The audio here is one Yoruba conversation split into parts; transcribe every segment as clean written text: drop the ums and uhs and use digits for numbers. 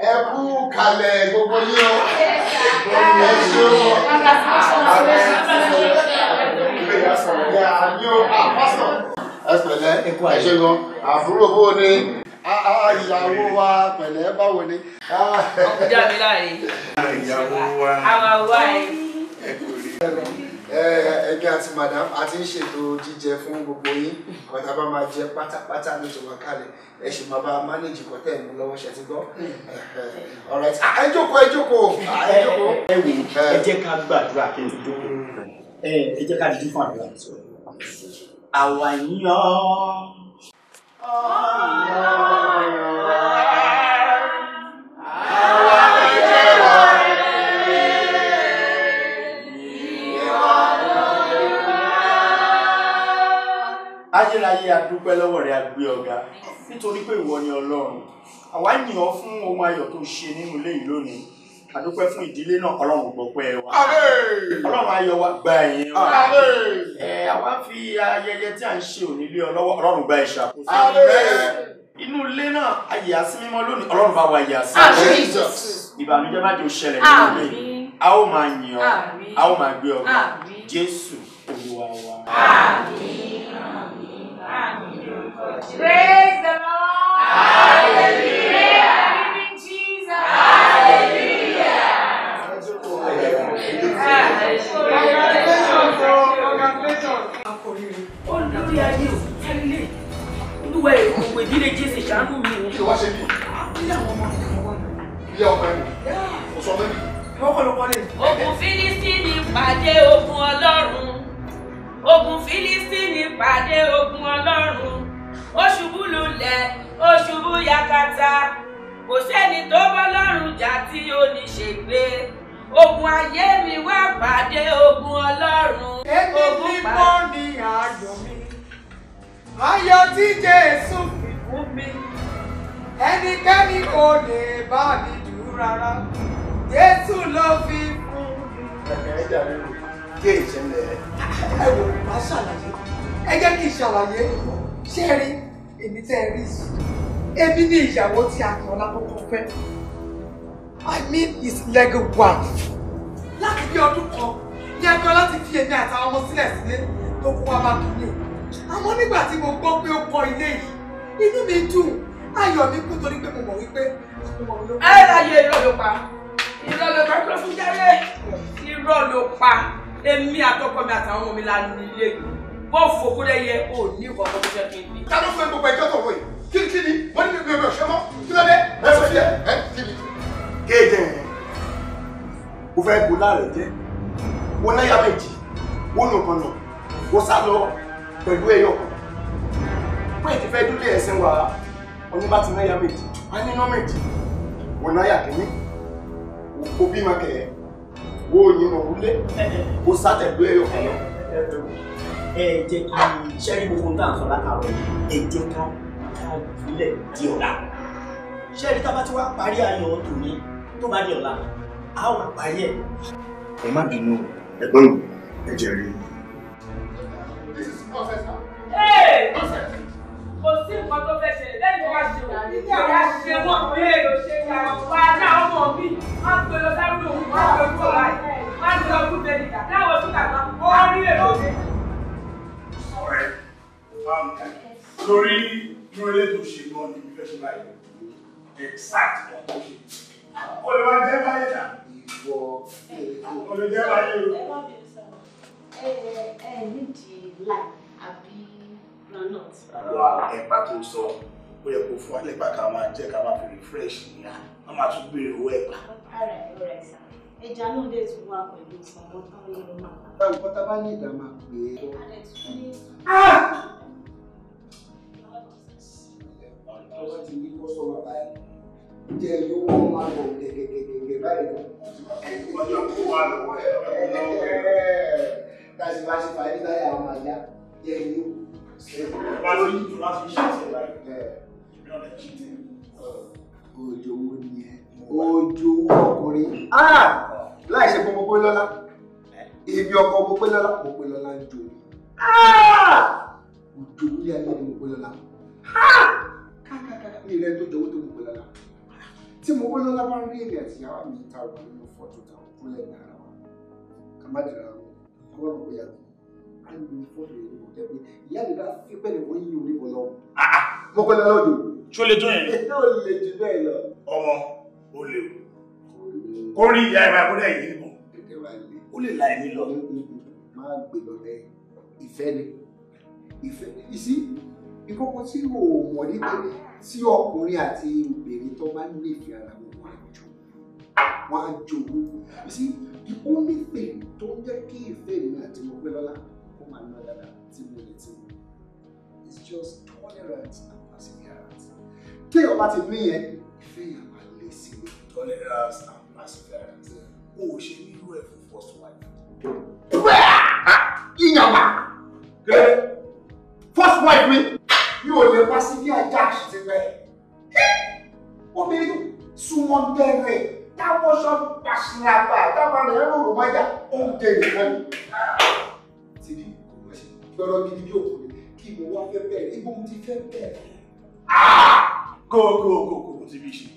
ẹ kú kalẹ̀ gbogbo yín o. Ẹ pẹ̀lẹ́ ẹ ṣé gan. Àbúrò bó ni? Ìyàwó wa pẹ̀lẹ́ báwo ni? Ọkùnrin àmì láàrin. Ìyàwó wa. Àwọn wa ẹ̀. Ẹgbẹ́ àti madam a ti ń ṣètò jíjẹ fún gbogbo yín. Kọ́tà bá máa jẹ pátápátá ló ti wà kalẹ̀. Ẹ ṣì máa bá mánéjì kọ́tẹ́ ìmú lọ́wọ́ ṣe ti gbọ́. Alright, ẹ jókòó. Ẹ wò ẹ jẹ́ ká gbàdúrà kí n tó jókòó. Ẹ jẹ́ ká dídí fún àdúrà. Àwa yan. Ayérayé a dúpẹ́ lọ́wọ́ rẹ̀ a gbé ọ̀gá nítorí pé ìwọ ni Ọlọ́run. Àwa yìn ọ́ fún ohun ayọ̀ tó ṣe nínú ilé yìí lónìí. A dúpẹ́ fún ìdílé náà, Ọlọ́run gbọpẹ́ wa. Ọlọ́run ayọ̀ wa gba ẹ̀yìn wa. Àwa fi ayẹyẹ tí a ń ṣe òní lé ọ lọ́wọ́, Ọlọ́run gba ìṣàkóso. Inú ilé náà a yà sí mímọ́ lónìí, Ọlọ́run bá wa yà sí. Ìbànújẹ́ má jẹ́ ó ṣẹlẹ̀ nínú ilé. A ó máa yìn ọ́, a ó máa gbé ọ̀gá. Jésù Olúwa wa. Praise the Lord. Hallelujah. Living Jesus. Hallelujah. Olórí ayé ò tẹ́lẹ̀. Olúwa ìkòwé ìdílé Jésù ṣàánú mi. Kí ló wá ṣe bí? Ilé àwọn ọmọ mi wọ́n. Ilé ọmọ ẹni. Mo sọ mẹ́rin. Ogun Fílístínì pàdé ogun Ọlọ́run. Ogun Fílístínì pàdé ogun Ọlọ́run. Ó ṣubú lulẹ̀, ó ṣubú yakata. Kò sẹ́ni tó bọ́lọ́run jà tí ó ní ṣègbé. Ogun ayé mi wá pàdé ogun Ọlọ́run. Èmi ni mo ní ayọ̀ mi. Ayọ̀ tí Jésù fi fún mi. Ẹnikẹ́ni kò lè bá mi dù rárá. Jésù ló fi fún mi. Kí ìṣẹ̀lẹ̀ Ẹ wò má ṣàlàyé. Ẹ jẹ́ kí n ṣàlàyé. Ṣé rí èmi tẹ́ ẹ rí sí? Èmi ní ìyàwó tí Akínọlá kọ́kọ́ fẹ́. I mean his legal wife. Láti bí ọdún kan, ní Akínọlá ti fi èmi àtàwọn ọmọ sílẹ̀ sílé tó kó wa bá kílè. Àmọ́ nígbà tí mo gbọ́ pé ó kọ́ ilé yìí, inú mi dùn. Ayọ̀ mi kú torí pé mo mọ̀ wípé ọmọ mi ló kọ́. Ẹ láyé irọ́ ló pa. Irọ́ ló pa kúrò fún jáde. Irọ́ ló pa. Èmi àtọkọ mi àtàwọn ọmọ mi la ní ilé yìí. Wọ́n fòkú lẹ́yẹ ò ní ìkọ̀kọ̀ tó fẹ́ kí n bí. ká ló fẹ́ gbogbo ẹjọ́ tó wọ̀ yìí? Kí ni? Wọ́n ní mi ò ṣe mọ́. Kí ló dé? Ẹ sọ díẹ̀. Ẹ kí ni? Kéde o fẹ́ gbó láàrẹ̀ jẹ́, wọ́n náyà méjì, wọ́n nù kan náà, wọ́n sá lọ pẹ̀lú ẹyọ kan. Pé ìdí fẹ́ dúlé ẹ̀sìn wa, ọ̀ní bá ti náyà méjì, a ní iná méjì, wọ́n náyà kìíní, o bí ma kẹ̀ wo yìnbọn wúlé, o sá tẹ̀lú ẹyọ kan náà. Ẹ jẹ́ kí ṣẹ́rí gbogbo ń tàn sọ látàrọ̀, ẹ jẹ́ ká ìpínlẹ̀ di ọ̀la. Ṣẹ́rí tá bá ti wá parí ayọ̀ tòní tó bá di ọ̀la, a wà parí ẹ̀. Ẹ má bínú ẹ̀gbọ́n mi, ẹ jẹ́ rí. Kò sí nǹkan tó fẹ́ ṣẹlẹ̀ lẹ́yìn wá ṣe wà ní ìyá ṣe wọ́n pé èrò ṣe ká wà ní àwọn ọmọ mi. Wọ́n gbé lọ sáré òun, wọ́n gbé lọ láì. Wọ́n gbé lọ fún Bẹ́nìkà. Láwọn tún kàkà, wọ́n rí èrò dé. Ọ̀rẹ́, lórí inú ilé tó ṣe gan ni ìfẹ́ ṣe báyìí. Exact one tó ṣe. Ó lè wá jẹ́ báyìí dà. Ó lè jẹ́ báyìí o. Nídìí láì àbí granite. Àwọn ẹ̀pà tó sọ, ó yẹ kó fún alẹ́pà ká máa jẹ́ ká máa fi refresh ní à. Wọ́n máa tún gbèrè owó ẹ̀pà. Ọ̀rẹ́ sà. Ẹja náà dé tún wá pẹ̀lú ìsọ̀mọ́ tán ní ọmọ. Báwo kọ́tà bá ní ìdá máa pè é? Adé tún ní. Ọwọ́ ti ní kó sọ̀rọ̀ báyìí. Jẹ́ yóò wọ́n máa bọ̀ gẹ́gẹ́gẹ́gẹ́ báyìí lọ. Ọjọ́ kó wà lọ́wọ́ ẹ̀ Káṣí bá ṣe fàáyé láyà àwọn àyà jẹ́ yóò. bá ló yí jù láti ṣe ṣe báyìí. Ìbí ọ̀nà jíjẹ. Òjò wo ni ẹ? Òjò ọkùnrin. Láì ṣe fún gbogbo lọ́lá. Ibi ọkọ̀ gbogbo lọ́lá ń jò ní. Òjò wúlé ayé ni gbogbo lọ́lá. mi rẹ tó jọ̀wọ́ tó mú pẹ̀lú ọ̀la tí mo wọ́n lọ́la bá rí èmi àti ìyàwó mi ta wà nínú fọ́tò ta kúlẹ̀ ní ara wa ká má dìrà wọn kọ́ ọ̀rọ̀ bóyá a ń lo fọ́tò yìí kò jẹ́ pé ìyá mi bá fi pẹ́ẹ́lẹ̀ wọ́n yí oníbọ̀ lọ. mo kọ́ lọ́wọ́ jù. ṣó lè tó yẹn. ó lè jù bẹ́ẹ̀ lọ. ọmọ ó lè kó rí ìyá ìwà ìkúlẹ̀ yìí nìkan ó lè la ẹ̀mí lọ. máa gbé lọ rẹ ìfẹ́ ni ìfẹ́ ìsí ìkọ́kọ́ tí o mọ̀ ní pé tí ọkùnrin àti obìnrin tó bá nífẹ̀ẹ́ ara wọn wọ́n á jowó ìsí the only thing tó ń jẹ́ kí ìfẹ́ mi àti mo pẹ́ lọ́la kó máa ná dáadáa tí mo lè ti mọ̀ it's just tolerance and perseverance téèyàn bá ti ní yẹn ìfẹ́ yẹn máa lé sí i. Tolerance and perseverance o ò ṣe nílò ẹ̀ fún first wife. ìyàwó first wife mi yóò lè wá sí bí ajá àṣìṣe rẹ̀ obìnrin súnmọ́ bẹ̀rẹ̀ táwọn sọ pàṣírapà táwọn rẹ̀ rò wáyà oúnjẹ nìkan ni. ti di gbọ́dọ̀ gidi bí òkú ni kí mo wá fẹ́ bẹ̀rẹ̀ ibo mo ti fẹ́ bẹ̀rẹ̀. kó ti bí ṣe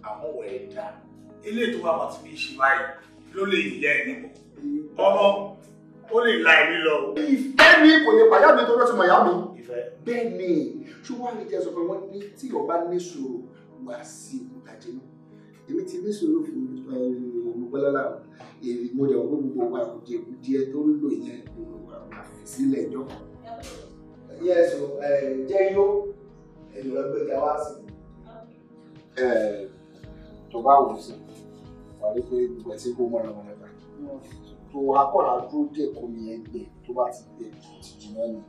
àwọn ọ̀rẹ́ ẹ̀dá ilé tó wà pàtó bí ṣe báyìí ló lè yẹ ẹ̀ nípò ọmọ ó lè la ẹ̀mí lọ. ìfẹ́ mi kò lè pàyà mi tó lọ́sùn mọ̀ ìyá mi. ìfẹ́. bẹ́ẹ̀ ni ṣùgbọ́n àlejò ẹ̀sọ́ pé wọ́n ní tí ọba ní sòrò wá sí òkúta jẹ́nu èmi ti ní sòrò fún olùgbọ́lọ́lá mo dẹ̀ wọ́n gbogbo wa kùdìẹ̀ tó ń lò yẹn sílẹ̀ ẹjọ́. yẹ́sù jẹ́ yó ẹ̀yìn ọgbẹ́jà wá sí. tó bá wù sí wà ní pé gbogbo ẹ̀ tí kò mọ̀ràn wọn lẹ́gbàá tó akọ́ra dúró dé kó mi ẹ gbé tó bá ti gbé ti jìnnà ni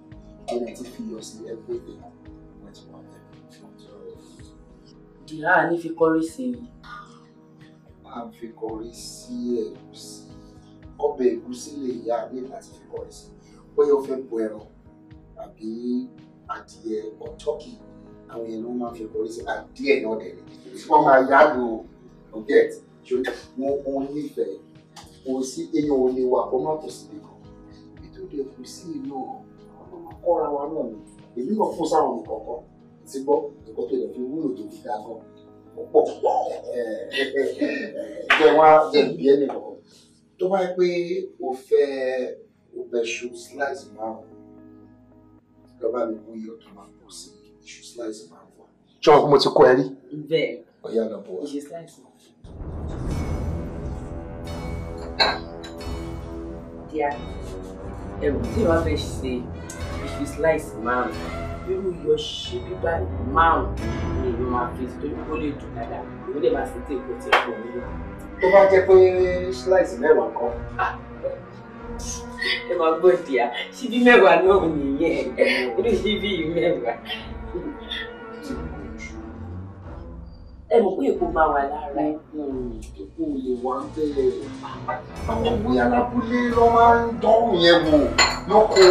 ẹni tí fi yọ sí everything wọ́n ti wà lẹ́nu. ìyá ní fi kọrí sí i. máa fi kọrí sí ẹ̀gúsí ọbẹ̀ ẹ̀gúsí lè yá ní láti fi kọrí sí bóyá ó fẹ́ bọ ẹran àbí adìẹ or turkey àwọn èèyàn ló máa fi kọrí sí adìẹ náà dẹ̀ ní wọ́n máa yáàgò ọ̀gẹ́t wọ́n nífẹ̀ẹ́ kò sí èèyàn ò lè wà kó má kò sí nìkan nítorí kò sí inú ọmọ kọ́ra wa náà ni èmi náà fún sáwọn nǹkan ti gbọ́ nǹkan tó lè fi wúlò tó fi dá gan pọ̀ jẹ́ wá jẹ́ bí ẹnì kankan tó bá yẹ pé o fẹ́ ṣu slice márùn-ún lọ́ba mi mú iyọ̀ tó máa pọ̀ sí iṣu slice márùn-ún. ṣé wọn kò mo ti kọ́ ẹ rí? bẹ́ẹ̀ ọ̀yá lọ bọ̀ wá. iṣu slice márùn-ún. díà ẹrù tí wọ́n fẹ́ ṣe iṣu slice márùn-ún irú iyọ̀ ṣe bíbá márùn-ún ni ìlú máa fi torí kó lè dùn dáadáa ìwé lè máa ṣe tí èkó tí èkó nílò. tó bá jẹ́ pé slice mẹ́wàá kan. ẹ máa gbọ́ díà ṣíbí mẹ́wàá náà nìyẹn irú ṣíbí mẹ́wàá. ẹ mọ̀ pé èkó máa wà lára ẹ̀. èkó lè wá bẹ́ẹ̀ àwọn òwe alábúlé ló máa ń dánwò yẹn wò lóko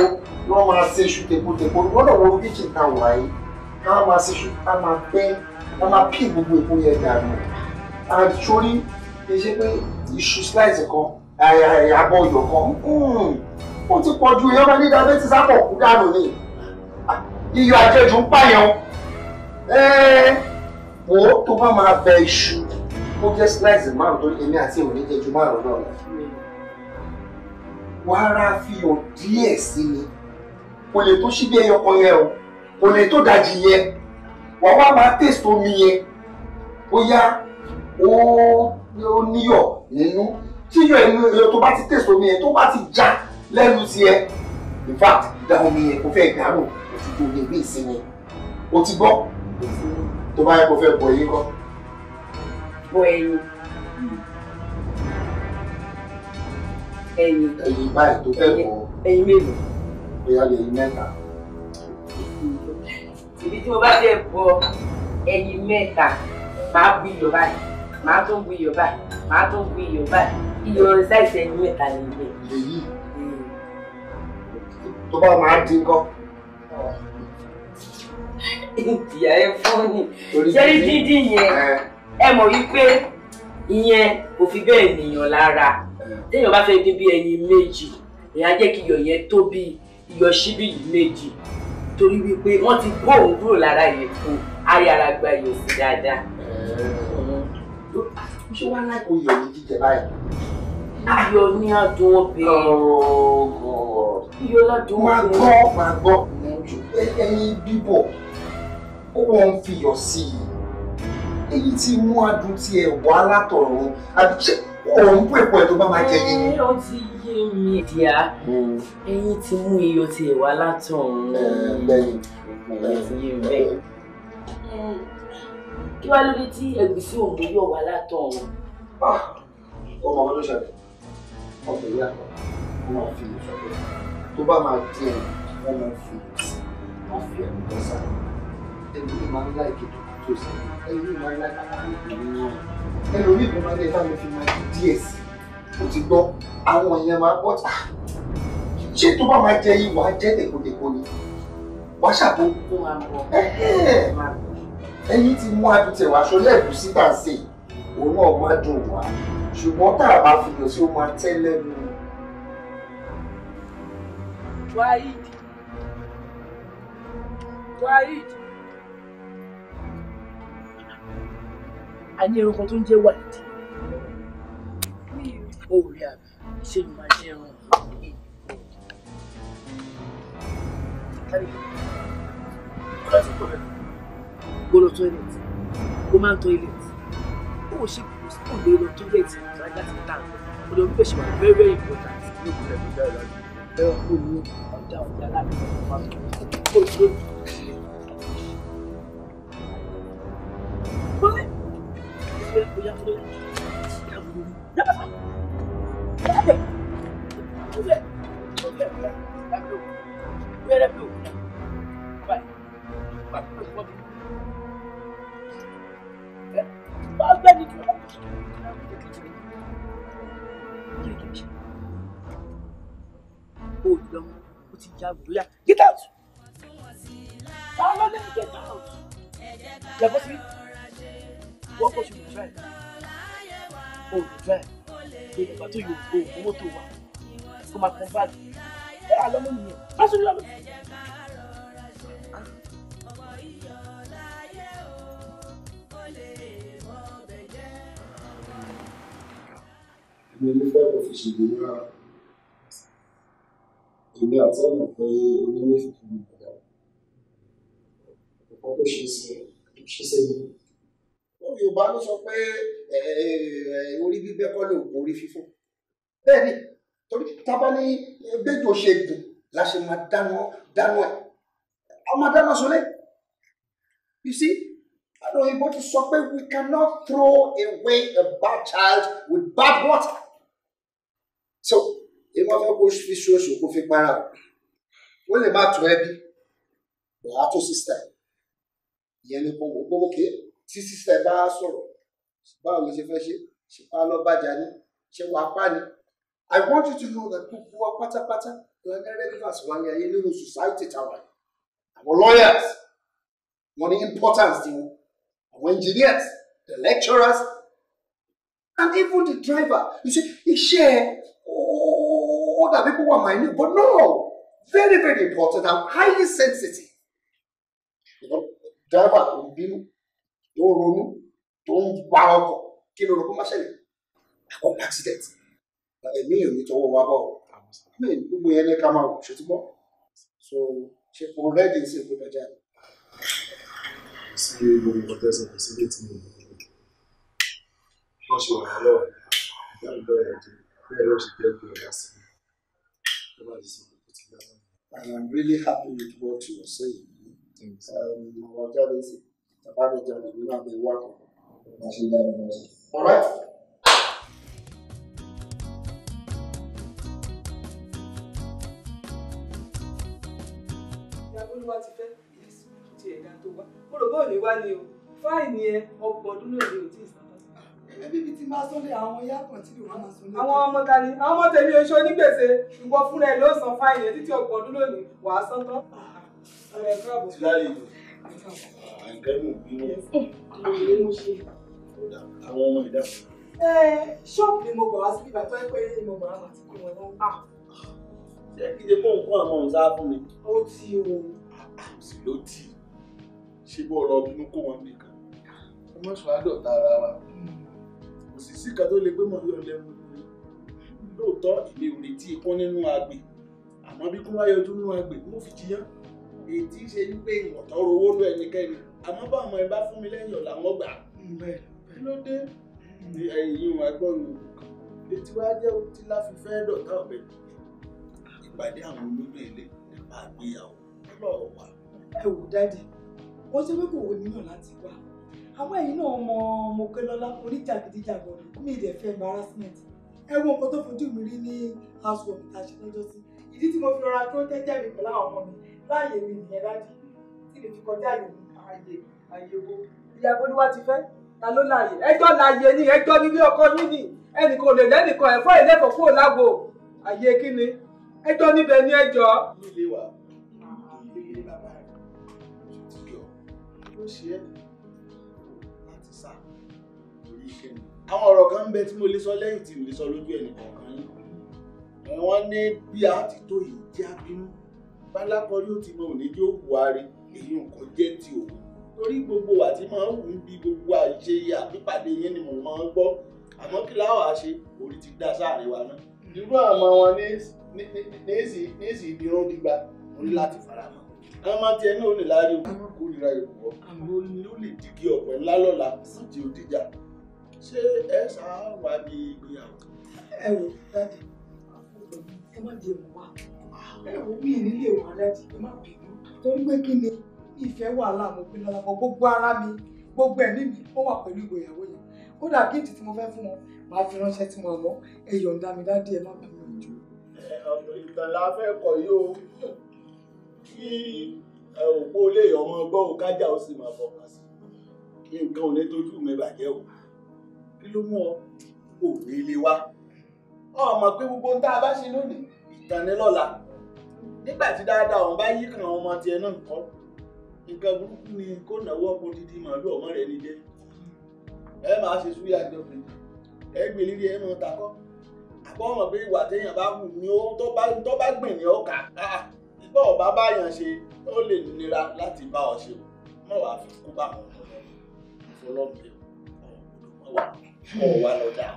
ló máa ṣe iṣu tepo lọ́dọ̀ wo kíchìn ta wà yìí ká máa ṣe iṣu ká máa pẹ́ ká máa pí gbogbo èkó yẹn dànù àṣorí kì í ṣe pé iṣu slice kan àbọ̀ ọ̀yọ̀ kan ó ti pọ̀ ju èèyàn máa ní diabetes àpọ̀ kú dànù ni iyọ̀ àjẹjù ń pààyàn wo tó bá máa bẹ iṣu ó jẹ́ slice márùn-ún tó èmi àti òní jẹ ju márùn-ún náà lọ. wàá rà fi hàn díẹ̀ sí ni kò lè tó síbi ẹyọ kan yẹn o kò lè tó dajì yẹn wàá wá máa taste omi yẹn bóyá ó níyọ̀ nínú tí yọ̀ tó bá ti taste omi yẹn tó bá ti já lẹ́nu tiẹ̀ in fact ìdá omi yẹn kò fẹ́ dànù ó ti tó omi ìwé ìsinmi ó ti gbọ́ tó bá yẹ kó fẹ́ bọ eyín kọ́. bọ ẹyin. ẹyin báyìí tó fẹ́ bọ. ẹyin mélòó. bóyá lè yín mẹ́ta. ibi tí mo bá fẹ́ bọ ẹyin mẹ́ta máa bu iyọ̀ báyìí máa tún bu iyọ̀ báyìí máa tún bu iyọ̀ báyìí iyọ̀ ṣáìsì ẹyin mẹ́ta nìyẹn. èyí tó bá máa dín kọ́. ìyá ẹ fún ni ṣẹ́rí dídín yẹn ẹ mọ̀ wípé ìyẹn kò fi bẹ́ẹ̀ nìyàn lára téèyàn bá fẹ́ dín bí ẹyin méjì èèyàn á jẹ́ kí iyọ̀ yẹn tó bí iyọ̀ ṣíbí méjì torí wípé wọ́n ti bó òun kúrò lára ìyẹ̀kú ayára gba ìyẹ̀sí dáadáa. Ṣé wàá láì kó yọ̀ ní jíjẹ báyìí? Iyọ̀ ní adùn ọbẹ̀. Iyọ̀ ládùn ọbẹ̀. Máa gbọ́. Ẹyin bíbọ̀ ó wọ́n ń fi yọ̀ sí i. Èyí tí mú adùn tí ẹ wá látọ̀run àbí ṣé òun bú èpo ẹ̀ tó bá máa jẹ yín ni. Ó ti yé mi díà. Ẹyin ti mú iyọ̀ tí ẹ wá látọ̀run. Bẹ́ẹ̀ni. Ti yé mi bẹ́ẹ̀. Kí wá lóde tí ẹ̀gúsí òun ló yọ̀ wá látọ̀run? Ọmọ ọdún ṣàlẹ̀ ọbẹ̀ yàtọ̀ wọ́n máa fi ìṣọ̀tẹ̀ tó bá máa dín ẹ̀ wọ́n máa fi ìsì wọ́n fi ẹ̀mí lọ́sà ẹni ní máa ń láì kéjọ tó sí ẹni ní máa ń láì kàkà nìyẹn ẹni orí ìbọn máa ń lẹ́ta mi fi máa di díẹ̀ sí o ti gbọ́ àwọn èèyàn máa bọ́ tà ṣé tó bá máa jẹ yìí wàá jẹ́ dèkòdèkò ni wàá ṣàbò ẹyin ti mú adùn tẹ̀ wá aṣọ lẹ́ẹ̀kúsí tà ń sè òun náà má dùn wá ṣùgbọ́n tá a bá fi lọ sí ó máa tẹ́ lẹ́nu. Wáyíd. A ní ẹranko tó ń jẹ́ Wáyíd. Ó rí àbí ṣé ló máa jẹ́ ẹran? Gbọ́dọ̀ toilet. Ó máa ń toilet. Ó ṣe kò lè lọ toilet láti tàn. Ó lọ wípé ṣe wà very very important. Ní òkúta ìgbésẹ̀ ìlànà. Ẹ̀rọ kò ní ọjà láti ọ̀pọ̀ kó ló. Bọ́lẹ̀. Bóyá fún mi. Get out! Get out! Yeah, what's it? What was you trying? Oh, try. But you go to work. Come and come back. Yeah, I love you. I should love you. Èmi fẹ́ kó fi ṣègbè ní ara. Èmi àti ẹ̀mọ̀ pé oníwé fi kí mi padà. Ọ̀pọ̀ tó ṣe sí mi. Yorùbá ló sọ pé orí bíbẹ́ kọ́ ló kún orí fífọ́. Bẹ́ẹ̀ni, torí tábà ní gbẹ́jọ́ ṣe dùn la ṣe máa dáná ẹ̀. A máa dáná sọlé. You see, àwọn òyìnbó ti sọ pé we cannot throw away a bad child with bad water. So, èèmọ̀ fẹ́ kó fi ṣoṣo kó fi para o. Ó lè má tó ẹbí, wàá tó sísítà. Ìyẹn ni gbogbo ké tí sísítà bá sọ̀rọ̀. Báwo ló ṣe fẹ́ ṣe pa lọ́ bàjá ní, ṣe wàá pa ni. I want you to know that gbogbo wa pátápátá lọ́nà relevance wà ní ayé nínú society tàwa. Àwọn lawyers, wọ́n ní importance ti wọn. Àwọn engineers, the lecturers, and even the driver. You see, iṣẹ́ other people were minute, but no, very, very important and highly sensitive. You know, driver tó ń bínú, tó ń ronú, tó ń gba ọkọ̀, kí ló rò kó má ṣẹlẹ̀? Àwọn accident. Ẹ̀mí ò ní tọwọ́ wa bọ̀. Gbogbo yẹn ní ká máa wò ṣe tí gbọ́. So, ṣe kò rẹ́dí sí ìpínlẹ̀ ọjà. Sí gbogbo nǹkan tẹ́sán kò sí létí mi. Wọ́n ṣe wà lọ́wọ́ ìyá mi bẹ̀rẹ̀ ẹ̀jẹ̀ bẹ́ẹ̀ ló ṣe jẹ́ pé ọ̀yà sí mi. I am really happy with what you are saying. Àwọn jáde sí bàbá mi jáde nínú àbẹ̀ ìwà kan. All right. Olúwa ti fẹ́ ti ẹ̀dá tó wá. Mo rò bóò ní wá ni o. Fáìní ẹ ọgbọ̀n ọdún náà ni ò tí ì sàn. Bíbí tí máa sọ́lé àwọn ọmọ yàtọ̀ tí ìwà máa sọ́lé. Àwọn ọmọ ta ni? Àwọn ọmọ tèmi oṣù onígbèsè. Ìwọ fúnra ẹ ló san fáìní ẹ títí ọgbọ̀n ọdún lónìí. Wà á sán tán. Ẹ káàbọ̀. Tíláyé àìkẹ́mù bínú. Àwọn ọmọ ìdá. Ṣọ́ọ̀bù ni mo gbà wá sí ibà tó ẹ pé mo gbà wá máa ti kó wọn lọ́wọ́. Ṣé kí ṣe fún nǹkan àwọn ọ̀hún sáá fún mi? Ó ti o. sì ló tì ṣe bọ́ ọ̀rọ̀ bínú kó wọn nìkan ọmọ sọ àdọ̀tá ara wa kò sì sí kan tó lè pé mọ̀ yọ̀ lẹ́nu lóòótọ́ ìlé òrè tí ikún nínú agbè àmọ́ bí kún wáyé ojú nínú agbè mo fi jiyàn èyí tí í ṣe wípé ìwọ̀ntọ́ owó ló ẹnikẹ́ni àmọ́ bá ọmọ ẹ bá fún mi lẹ́yìn ọ̀la wọn gbà kí ló dé ẹ̀yìn ìwọ̀n agbọ́nù etí wá jẹ́ tí láfi fẹ́ dọ̀tá ọ̀bẹ ìpàdé àwọn olóògbé ilé nípa àgbéyàwó lọ́wọ́ wa. ẹ wò dáàdì wọ́n ṣe pé kò wò níyàn láti wá àwọn ẹ̀yìn náà mọ Mọ́kẹ́lọ́lá oníjàgídíjàgan mi ìdẹ̀ fẹ́ embarrassment ẹ wo nǹkan tó fojú mi rí ní housework tá a ṣe lọ́jọ́ sí ìdí tí mo fi rọra tó jẹ́jẹ́ mi pẹ̀lú àwọn ọmọ mi láàyè mi nìyẹn dáàdì tí lè fi kọjá àyè owó ìyàwó ni wá ti fẹ́ ta ló láàyè ẹjọ́ láàyè ni ẹjọ́ nílé ọkọ yín ni ẹnìkan ò lè lẹ́nìkan ẹ̀fọ́ ìlẹ́fọ̀ kúrò lágbo àyè kí ni ẹjọ́ níbẹ̀ ni ẹjọ́. nílé wa ilé bàbá rẹ̀ ti yọ ló ṣe é láti sá orí ìkẹyìn. àwọn ọ̀rọ̀ kan ń bẹ tí mo lè sọ lẹ́yìn tí mo lè sọ lójú ẹnì kọ̀ọ̀kan yín wọ́n ní bí a ti tó yìí jẹ́ abínú bálákọ̀ọ́rí ó ti mọ òní jó buhari èyí nǹkan jẹ́ ti òun torí gbogbo wa tí máa ń wù ú bí gbogbo àṣe àpípàdé yín ni mo máa ń gbọ́ àmọ́ kí láwọ̀ á ṣe orí ti dá sáàrin wa náà irú àmọ́ wọn ní èsì ìdírún dìgbà mo ní láti fara mọ́ àwọn máa tiẹ̀ náà ó lè láàyè òkú kó nira ìwọ́ ló lè dìgì ọ̀pẹ ńlá lọ́la tí ó dìjà ṣé ẹ sáà wá bí ìgbéyàwó. ẹ wò dáàdì ẹ má di ẹ̀wọ̀n wá ẹ wò mí nílé wà dáàdì ẹ má bínú torí pé kí ni ìfẹ́ wàhálà mo pín lọ́la mọ́ gbogbo ara mi gbogbo ẹ̀mí mi ó wà pẹ̀lú ìgbéyàwó yẹn kódà gíìtì tí mo fẹ́ fún wọn màá fi ránṣẹ́ tí mo lọ ẹ yọ̀ǹda mi dáàdì ẹ má bínú jù. ìtàn la fẹ́ kọ yìí o kí òpó lè ọmọ gbọ́ ò kájà ó sì máa fọkàn sí kí nǹkan ò ní tójú mi bàjẹ́ o kí ló mú ọ ò ní ilé wa ọmọ pé gbogbo ń tá a bá ṣe lónìí ìtàn ní lọ́la nígbà tí dáadáa òun bá yí kan ọmọ tiẹ̀ náà kọ́ nǹkan burúkú ni kó náwó ọkùnrin dídí màálù ọmọ rẹ̀ ní jẹ́ ẹ máa ṣe súyà jọ pé ẹ gbé lílé ẹ mọ takọ àbọ̀ ọmọ pé ìwà téèyàn bá wù ní ó tó bá gbìn ní ọkà ìbá ọba báyàn ṣe ó lè nira láti bá ọ ṣe mọ wàá fi kú bá wọn ìfọlọ́ọ̀bẹ ọ̀wà lọ́jà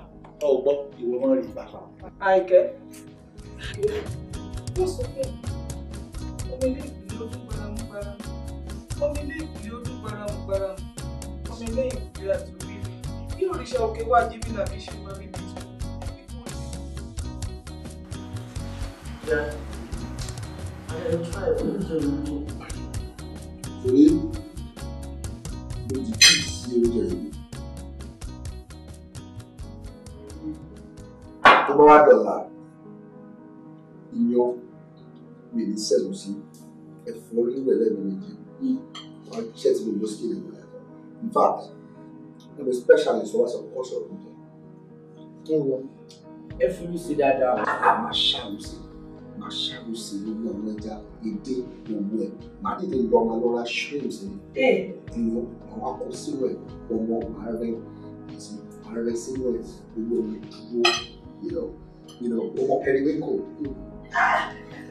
ọ̀gbọ́ ìwọ mọ́ rí bá. Àìkẹ́ ó sọ pé ọmọ ilé ìpìlẹ̀ ojú gbaramugbara ọmọ ilé ìpìlẹ̀ ojú gbaramugbara ọmọ ilé ìpìlẹ̀ àtúbí bí òrìṣà òkè wá jí bí nàbí ṣe máa rí bí tó. torí mo ti kí sí oúnjẹ yìí tó bá wá dọ̀là iyán mi ní sẹ́nu sí ẹ̀fọ́ rírẹ̀ lẹ́nu méjì wọ́n ṣẹ́ ti gbogbo skin ẹ̀gbọ́n ẹ̀fọ́ in fact I'm a specialist wọ́n wá sọ kọ́sọ̀ oúnjẹ. ẹ fi mí sí dáadáa. máa ṣàrò sí gbogbo àwọn ẹja èdè gbogbo ẹ̀ máa dìde lọ máa lọ ra shrimps ní ìlú àwọn akọ sínú ẹ̀ ọmọ máa rẹ sínú ẹ̀ gbogbo ẹ̀ dúró ọmọ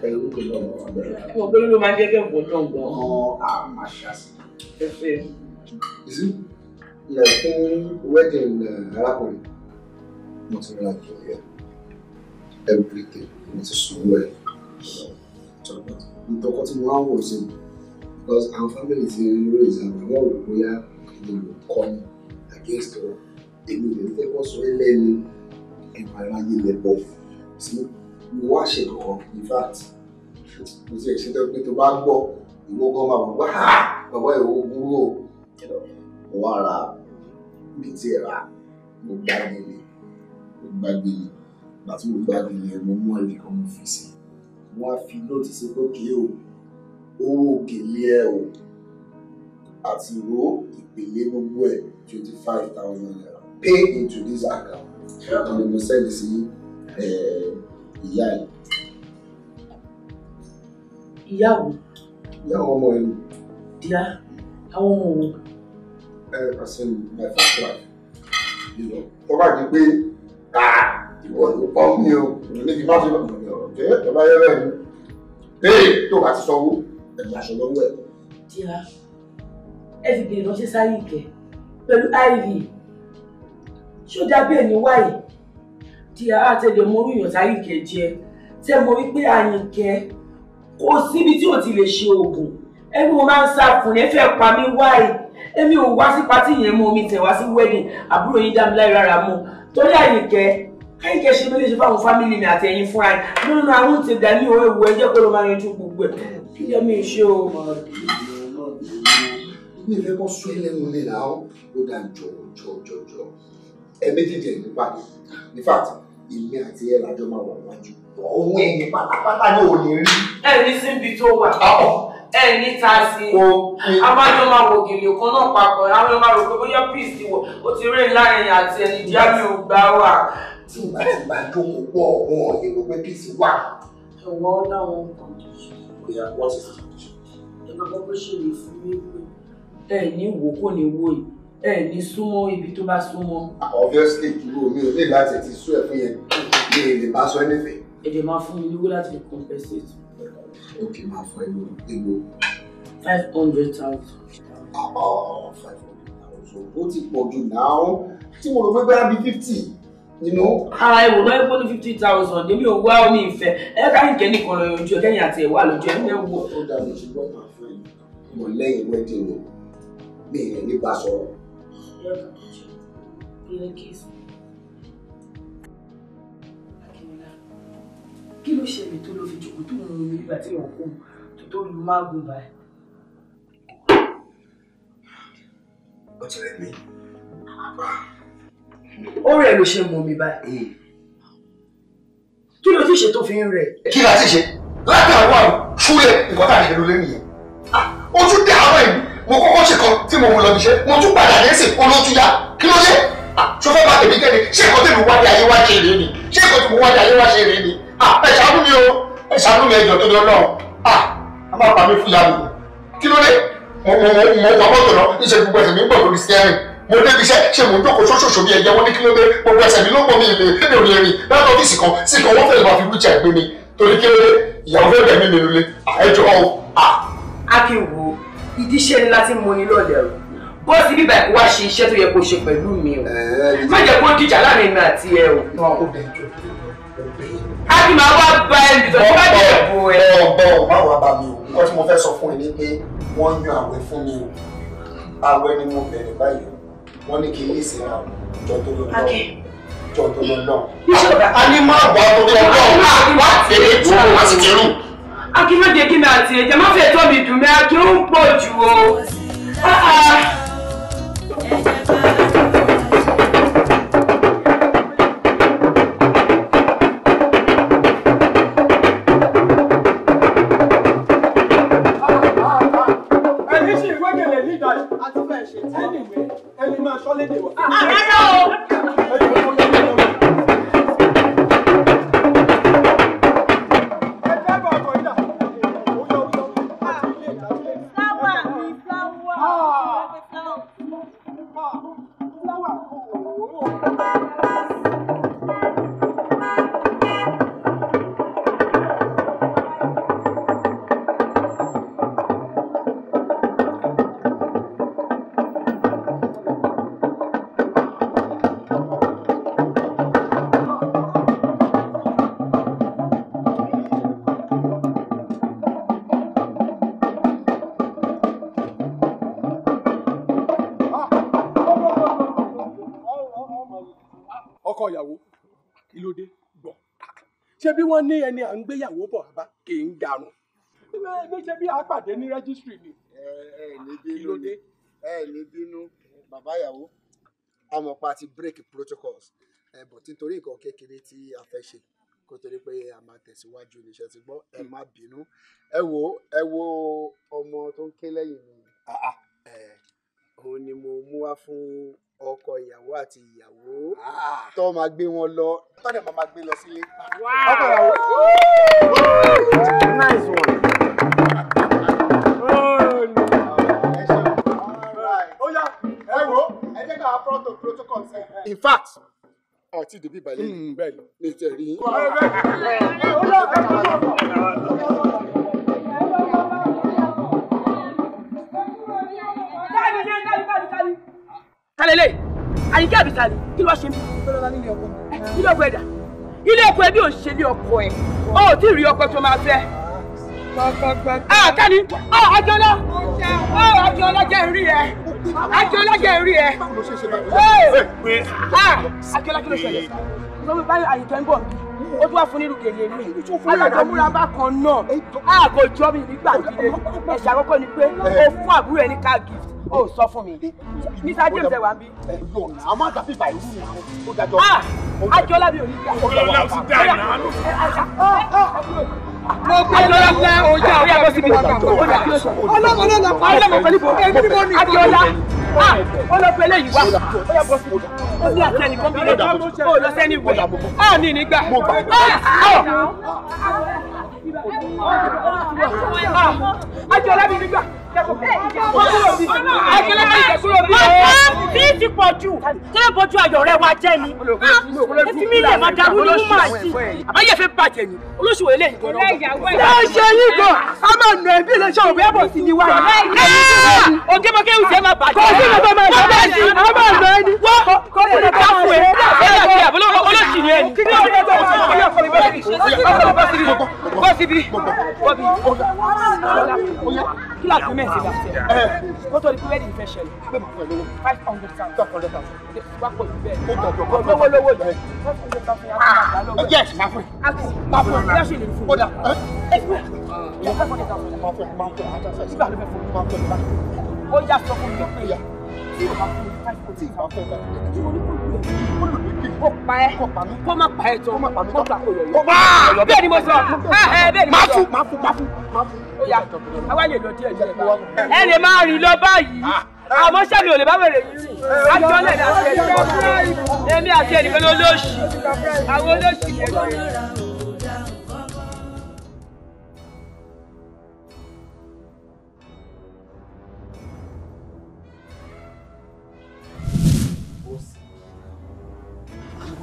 periwinkle náà wà bẹ̀rẹ̀. ẹ mọ̀ pé ló máa jẹ́ kẹ́kọ̀ọ́ náà gan-an. máa ṣàṣì. ẹ fẹ́. ìsú ilẹ̀ fún wedding arákùnrin mo ti rìn àjò yẹn everything mo ti sùn wẹ̀ ìtọ́kọ tí mo wá ń wò sí because our family ti raise àwọn wò bóyá èmi ló kọ́ ni against wọn èmi lè fẹ́ kọ́ sọ ẹlẹ́ni ẹ̀rọ aráyé lẹ́bọ̀ sí mo wá ṣe kankan in fact mo ti ṣe pé tó bá gbọ́ ìwọ gan máa wọ́n wá bàbá ìwọ burú o mo wá ra ibi tí ẹ rà mo gbàgbé mi láti mo gbàgbé mi mo mú ẹnì kan mo fi sí wọ́n á fi lóòtì sí lókè o owó òkèlè ẹ o àti ìró ìpele gbogbo ẹ 25,000 naira pay into this account and mo send sí ìyá yìí. ìyàwó. ìyàwó ọmọ ẹni. díà àwọn ọmọ òun. Person my first wife tó bá di pé ìwọ ló pọ̀ mí o níbi má fi lọ ọ̀jẹ́ tó bá yẹ bẹ́ẹ̀ ni tó bá ti sanwó ẹ gbàṣọ lọ́wọ́ ẹ̀. Tíá, ẹ ti bèrè ránṣẹ́ sáyé ìkẹ́ pẹ̀lú IV. Ṣé ó dábẹ́ ẹ̀ ní wáyé? Tíá, àtẹ̀lẹ̀ mo rí ìyàn sáyé ìkẹ́ jẹ. Tẹ́ mo rí pé Àyìnkẹ́ kò síbi tí ò ti lè ṣe oògùn. Ẹbí mo máa ń sá fún ẹ fẹ́ pa mí wáyé. Èmi ò wá sí pátì yẹn mọ́, mi tẹ̀ wá sí wedding. Àbúrò yín dá mi láì rárá mọ́. Torí Àyìnkẹ́ ṣe bí lè ṣe fáwọn fámìlì mi àti ẹ̀yin fúnra ẹ̀. No, àwọn ti dà ní òwe ìwé ẹjẹ́ kó ló máa yanjú gbogbo ẹ̀. Kí ló mi ṣe o? Mi fẹ́ kọ́ sún ẹlẹ́nu ní ìlà ó dá jọ. Ẹ méjèèjì ẹ̀ nípa ni. In fact, èmi àti ẹ̀ lájọ́ máa wà wájú. Ohun ẹ̀yìn pátápátá ní òní rí. Ẹ ní síbi tó wà. Ẹ ní ta sí. Abájọ́ máa wò gèlè kan náà papọ̀. Àwọn ọmọ rò pé bóyá peace ti wọ̀. Ó ti rí láàrin àti ẹni díá mi ò gbá wà. Tí ìgbà tí bá jókòó pọ̀ ọ̀hún èrò pé peace wà. Ẹ̀wọ̀n láwọn condition. Bóyá wọ́n ti sọ condition. Ẹ máa gbọ́ pé ṣe lè fún mi pé ẹ ní wò kò ní wò yìí. Ẹ ní súnmọ́ ibi tó bá súnmọ́. Obviously, dúró mi ò ní láti ti sún ẹ̀ fún yẹn. Mi ò lè bá sọ anything. Èdè máa fún mi níwó láti lè compensate. Okay, máa fọ ẹnu egbò. 500,000. 500,000. Ó ti pọ̀ jù náà. Tí mo rò pé bẹ́ẹ̀ bí 50. Ara ìwò náà gbóná 50,000. Èmi ò wá omi ìfẹ́. Ẹ káyìnkẹ́ nìkan lọ yanjú ẹ kẹ́yìn àti ẹ̀wà lójú ẹ̀ nílẹ̀ wo. Ó dá mi ṣùgbọ́n máa fún ẹ. Mo lẹ́yìn wedding o. Mi ì ní bá sọ̀rọ̀. Kí ló ṣe mi tó ló fi jòkó tó mú mi nígbà tí wọ́n kó tó lu mágùn báyìí? Ó ti rẹ̀ mí. Ó rẹ̀ ló ṣe mú mi báyìí. Kí ló ti ṣe tó fi ń rẹ̀? Kí la ti ṣe? Láti àwọn ṣúlẹ̀ nǹkan tá à ń ṣe lólé nìyẹn. Ó tún dé àwọn ìlú. Mo kọ́kọ́ ṣe kan tí mo mú lọ níṣẹ́. Mo tún padà lẹ́sìn olótú yá. Kí ló dé? Ṣé o fẹ́ bá tèmi kéde? Ṣé nǹkan tèmi wáyé ayé wá ṣe rèé ni? Ṣé nǹkan tí mo wáyé ayé wá ṣe rèé ni? Ẹ ṣàánú mi o. Ẹ ṣàánú mi ẹjọ́ tó lọ náà. A máa pa mí fún ìyá mi. Kí ló dé? Mo wà mọ́tò náà. Níṣẹ́ gbogbo ẹsẹ̀ mi ń bọ̀ lórí steering. Mo débi iṣẹ́ ṣé mo ń jókòó ṣóṣòṣò bí ẹ̀jẹ̀ wọn ní kí ló dé? Gbogbo ẹsẹ̀ mi ló pọ̀ mí ìlé. Kéde òní ẹ̀rìn láti ọ́fíìsì kan sí kan wọ́n fẹ́ẹ́ máa fi wíjà gbé mi. Torí kí ló dé? Ìyàwó fẹ́ bẹ̀ mí mi lulẹ̀. Ẹjọ́ o. Akínwó, ìdíṣẹ́ ni láti mú ni lọ́lẹ̀ o. Bọ́ọ̀sì bíbá ẹ̀kọ́ wá ṣe iṣẹ́ tó yẹ kó ṣe pẹ̀lú mi o. Má jẹ́ kó dìjà láàrin mi àti ẹ o. A kì máa wá gba ẹni tó bá jẹ́ ẹ̀bù ẹ. Ọ̀bọ̀ má wàá bá mi o. Nǹkan tí mo fẹ́ sọ fún ẹ ni pé wọ́n yan àwẹ̀ fún mi o. Àwẹ̀ ni mo bẹ̀rẹ̀ báyìí. Wọ́n ní kí n lè ṣe àwọn ìjọ tó lọ lọ́wọ́. Ìjọ tó lọ lọ́wọ́. A ní má bọ̀ tó lọ lọ́wọ́. Wá tẹ̀lé tó wá sí kẹrù. Akínwéde kí mi àti ẹ̀jẹ̀ má fẹ́ tọ́ mi dùn mí, Akin ó ń pọ̀ jù o. Ẹni ṣì wégele ní ìdájọ́. A ti fẹ́ ṣe tí ẹni máa ṣọ́ lédè wa. Rárá o. Ọkọ ìyàwó kí ló dé gbọ́ ṣé bí wọ́n ní ẹni à ń gbéyàwó bọ̀ bá kì í garùn bí ṣe bí àpàdé ní rẹ́gísítírì ni. Kí ló dé? Ẹ ní bínú bàbá ìyàwó amọ̀pá ti break protocols but nítorí nǹkan kékeré tí a fẹ́ ṣe kó torí pé a máa tẹ̀síwájú níṣẹ́ ti gbọ́ ẹ má bínú ẹ wo ọmọ tó ń ké lẹ́yìn mi òun ni mo mú wá fún ọkọ ìyàwó àti ìyàwó tó máa gbé wọn lọ tó dẹ̀ máa gbé lọ sílé. ọkọ ìyàwó. Nice one. Ó yá ẹ wo ẹ jẹ́ ká front of protocol ṣe. In fact ọtí ìdìbí ìbàlẹ̀ bẹ́ẹ̀ ni ní ìtẹ̀rí. Àyìnkẹ́ àbísàlẹ̀ kí ló ṣe mí? Ilé ọkọ ẹ̀dá. Ilé ọkọ ẹbí ò ṣe ilé ọkọ ẹ̀. Ó ò tí ì rí ọkọ tó máa fẹ́. Kẹ́ni, Àjọlá. Àjọlá jẹ́ ìrí ẹ̀. Àjọlá jẹ́ ìrí ẹ̀. Àjọlá kí ló ṣẹlẹ̀? Ìjọba báyìí Àyìnkẹ́ ń bọ̀ bí. Ó tún wá fún nírú gèlè mi. Alájọ múra bá kan náà. Kò jọ mi nígbà ìdílé. Ẹ̀ṣẹ̀ àkọ́kọ́ ni pé ó fún àbúrò ẹ̀ ní car gift. Ó sọ fún mi. Mr. James ẹ wà ń bí. Àmọ́ àtàfíì bàìrú ni ó dájọ́. Àjọlá bí òní gbà. Ọlọ́lá ti dá ìná. Mo gbé lọ́lá ọjà orí àbọ̀ síbi. ọlọ́mọ náà lọ pa Ọlọ́mọ pẹ̀lú bò. èmi ni mo ní. Àjọlá. Ọlọ́pẹ̀ eléyìí wá. Ó yà bọ́ síbi. Ó ní àti ẹnìkan bí lọ́dọ̀. Ó lọ sẹ́ni ìwé. Ní nígbà. Àjọlá bí nígbà. Àjọlá bí ìjẹ̀kúrò bí. Bí ti pọ̀ jù, kí ló bójú ayọ̀ rẹ̀ wá jẹ́ ni? Efi mi lè máa darú ní wúmọ̀ àti. Àbáyé fẹ́ bàjẹ́ ni. Olóṣù wo eléyìí gan-an? Ṣé ó ṣe yín gan? A máa nà ẹbí ilé iṣẹ́ òbí ẹ̀bọ̀ sí ni wá. Ògémọ́gé ìṣe máa bàjẹ́. Kò sí ìjọba máa ṣe bẹ́ẹ̀ sí. A máa nà ẹni. Kò sí ìjọba máa ṣe bẹ́ẹ̀ sí. Olóṣì ni ẹni. Kí ni ọ̀rẹ́ tó ń bọ́ síbi? Kí la gbé mẹ́sì láti ẹ̀? Ó tó di pé wẹ́ẹ̀dì ìfẹ́ ṣẹlẹ̀. 500,000. Wá pọ̀ jù bẹ́ẹ̀. Lówó yìí. 500,000 yà á fún àgbà lọ́wọ́. Yes, máa fún ẹ. Máa fún ẹ. Bí a ṣe lè fún Ó dà. Sígbà ló fẹ́ fún mi. Ó yá sọ fún mi pé tí o bá fún mi 500,000. Ó pa ẹ́. Kó má pa ẹ́ tó. Kó gbà kó yọ. Bẹ́ẹ̀ ni mo sọ. Bẹ́ẹ̀ ni mo sọ. Máa fún. Ó yá àwa lè lọ díẹ̀ díẹ̀. Ẹ lè máa rìn lọ báyìí. Àmọ́ sẹ́mi ò lè bá wèrè yìí rìn. Àjọlẹ̀ ní àti ẹnìkan. Èmi àti ẹnìkan ló lóṣì. Àwọn olóṣì yẹn lọ.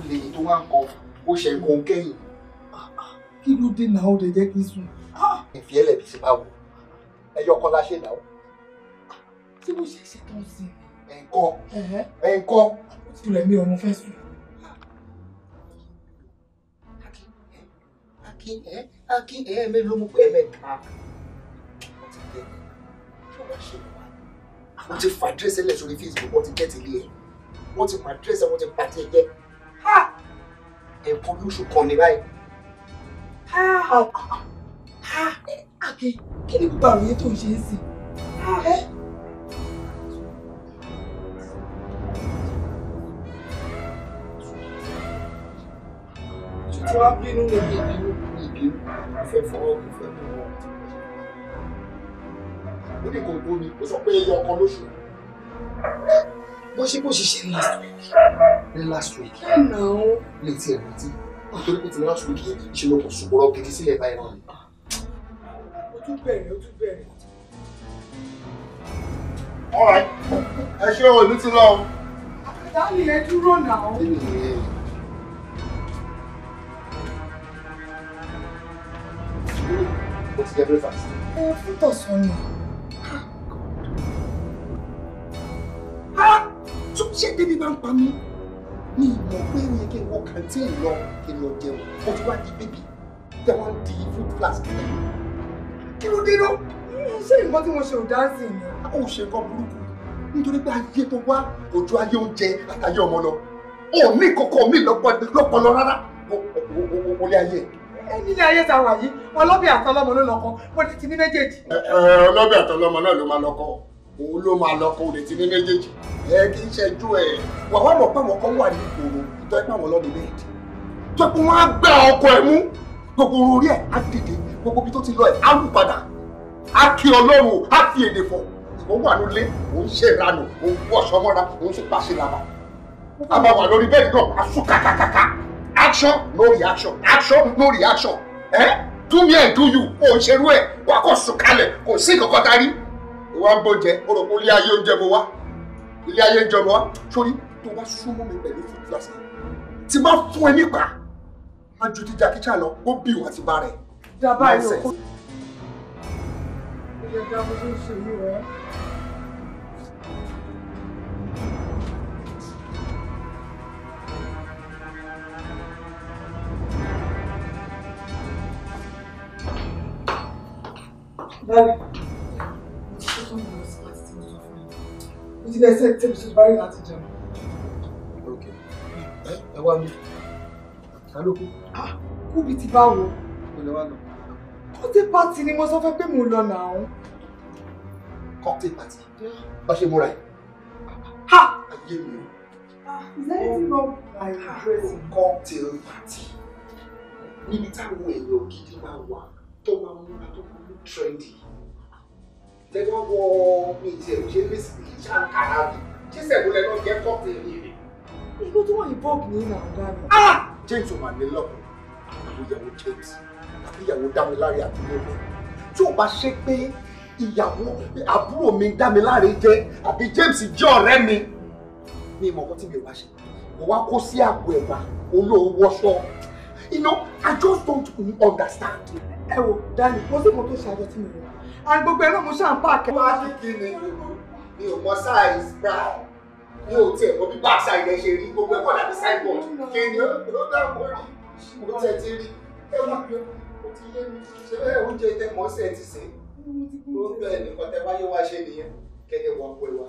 Lèyìn tó wá ń kọ ó ṣe nǹkan kẹ́yìn. Kí ló dé náà ó lè jẹ́ kí n sùn? Ìfi ẹlẹ́bi ṣe bá wò. Ẹyọ kan la ṣe náà. Ṣé mo ṣe ṣe tán sí i? Ẹ̀ǹkọ́. Tilẹ̀ mi ò mú fẹ́ sùn. Akin mélòó mú pé ẹ̀mẹ́ta. Wọ́n ti fa àdírẹ́sì ẹlẹ́ sórí Facebook, wọ́n ti gẹ́tì ilé ẹ̀. Wọ́n ti fa àdírẹ́sì ẹ̀, wọ́n ti pàtẹ́ ẹ̀jẹ̀. Ẹ̀kọ́ lóṣù kan ní báyìí. Akin, kí ni gbogbo àwọn yẹn tó ń ṣe é sí? Tí wọ́n á bínú ní ìbínú, ìfẹ́ fọwọ́ kò fẹ́ fọwọ́. Ó ní kò tó ni, ó sọ pé ẹyọ ọkọ lóṣù. Bó ṣe ṣe last week. Ní last week. Náà. Létí ẹ̀ létí. Nítorí pé ti last week yẹn ṣe ló kò ṣùgbọ́n gidi sílẹ̀ báyìí náà ni. Ó tún bẹ̀rẹ̀. All right. Ẹ ṣé o, ìlú ti lọ. Dáàlì ẹ dúró náà. Ó ti jẹ breakfast. Fún tọ̀sán ni. Ṣé débi máa ń pa mí? Ní ìmọ̀ pé ó yẹ kí n wọ kàntíìn lọ kí n lọ jẹun. Ó ti wá di bébì. Tẹ wá ń di food flask. Kí ló dé náà? Ṣé nǹkan tí mo ṣe ò dáńsì ni? Ó ṣe nǹkan burúkú. Nítorí pé ayé tó wá ojú ayé oúnjẹ àtàyé ọmọ lọ. Ó ní kọ̀kọ́ mi lọ́pọlọ rárá. Wọlé ayé. Nílé ayé ta wà yìí, ọlọ́bẹ̀ àtọlọ́mọ ló lọ́kọ, mo ti ní méjèèjì. Ọlọ́bẹ̀ àtọlọ́mọ náà ló máa lọ́kọ. Òun ló máa lọ́kọ, òun lè ti ní méjèèjì. Kì í ṣẹ́jú ẹ̀. Wà wá mọ̀ pé àwọn kan wà ní ìgboro, ìtọ́ ẹ̀pẹ́ àwọn ọlọ́dún méjì. Tó pé wọ́n á gbá ọkọ ẹ̀ mú. Gbogbo orí ẹ̀ á dìde, gbogbo ibi tó ti lọ ẹ̀ á lù padà. Á kí Ọlọ́run, á fi èdè fọ̀. Ìwọ wà nílé, òun ṣe ìranù, òun wọ́ ọ̀ṣọ́ mọ́ra, òun ṣe pàṣẹ làbà. A máa wà lórí bẹ́ẹ̀dì náà, á sún kàkàkàkà. Action, no reaction. Action, no reaction. Do me and do you. O ṣerú ẹ̀, wà kọ́ sùn kalẹ̀, kò sí nǹkan darí. Ìwà ń bóúnjẹ, o rò pé ilé ayé oúnjẹ mo wá. Ilé ayé oúnjẹ mo wá. Sórí, tó bá súnmọ́ mi pẹ̀lú food flask. Tí máa fún ẹ nípa, máa ju ti Jackie lọ, ó bí ìwà ti bá rẹ̀. Dábàá yóò kó. Ilé ẹja bó ṣe ń ṣe yìí rẹ̀. Dárí, mo ti ṣe tó ń lọ sí láti tí mo sọ fún yín. Mo ti bẹ́ẹ̀ sẹ́ẹ̀ tẹ́bi sójú báyìí láti jẹun. Ok. Ẹ wá mi. Ta ló kú? Kú bí ti bá wo. Kò lè wá lọ. Cocktail party ni mo sọ fẹ́ pé mo lọ náà. Cocktail party? Bá ṣe múra ẹ̀. Ha! Ayé mi o. Is there anything wrong with my dressing? Cocktail party. Níbi táwọn èèyàn gidi máa wà tó máa múra tó máa mú trendy. Tẹ́gbọ́n wọ mi ìtì ẹ̀rù ṣe lẹ́sìn kì í ṣàǹkàrà mi. Ṣé sẹ̀gúnlẹ̀ náà jẹ́ cocktail yìí ni? Igbó tó wọ́n involve ní ìlànà dárí. James ò máa ní lọ́kùn. Àwọn ìyàwó James àbí ìyàwó Dámiláre àbúrò mi. Tí ò bá ṣe pé ìyàwó àbúrò mi Dámiláre jẹ́ àbí James jẹ́ ọ̀rẹ́ mi. Ní ìmọ̀ ọkọ tí mi ò bá ṣe. Mo wá kó sí àgbo ẹ̀wà olówó wọṣọ. You know, I just don't understand. Ẹ wo, Dani, mo sì mọ tó ṣàjọ tí mo lọ. Àwọn gbogbo ẹ̀ náà mo ṣáà ń pààkẹ́. Wọ́n á ní kí ni mi ò mọ size bra. Mi ò tiẹ̀ mọ bí backside ẹ ṣe rí gbogbo ẹ̀kọ́ dàbí sideboard. Kí ni ó dàgbò rí? Mo tẹ̀ ti rí. Ẹ wá bí ó ti yé mi. Ṣé bẹ́ẹ̀ oúnjẹ tẹ mọ́ sí ẹ ti sè? Ó bẹ́ẹ̀ nìkan tẹ wáyé wá ṣe nìyẹn. Kẹ́kẹ́ wọ pé wa.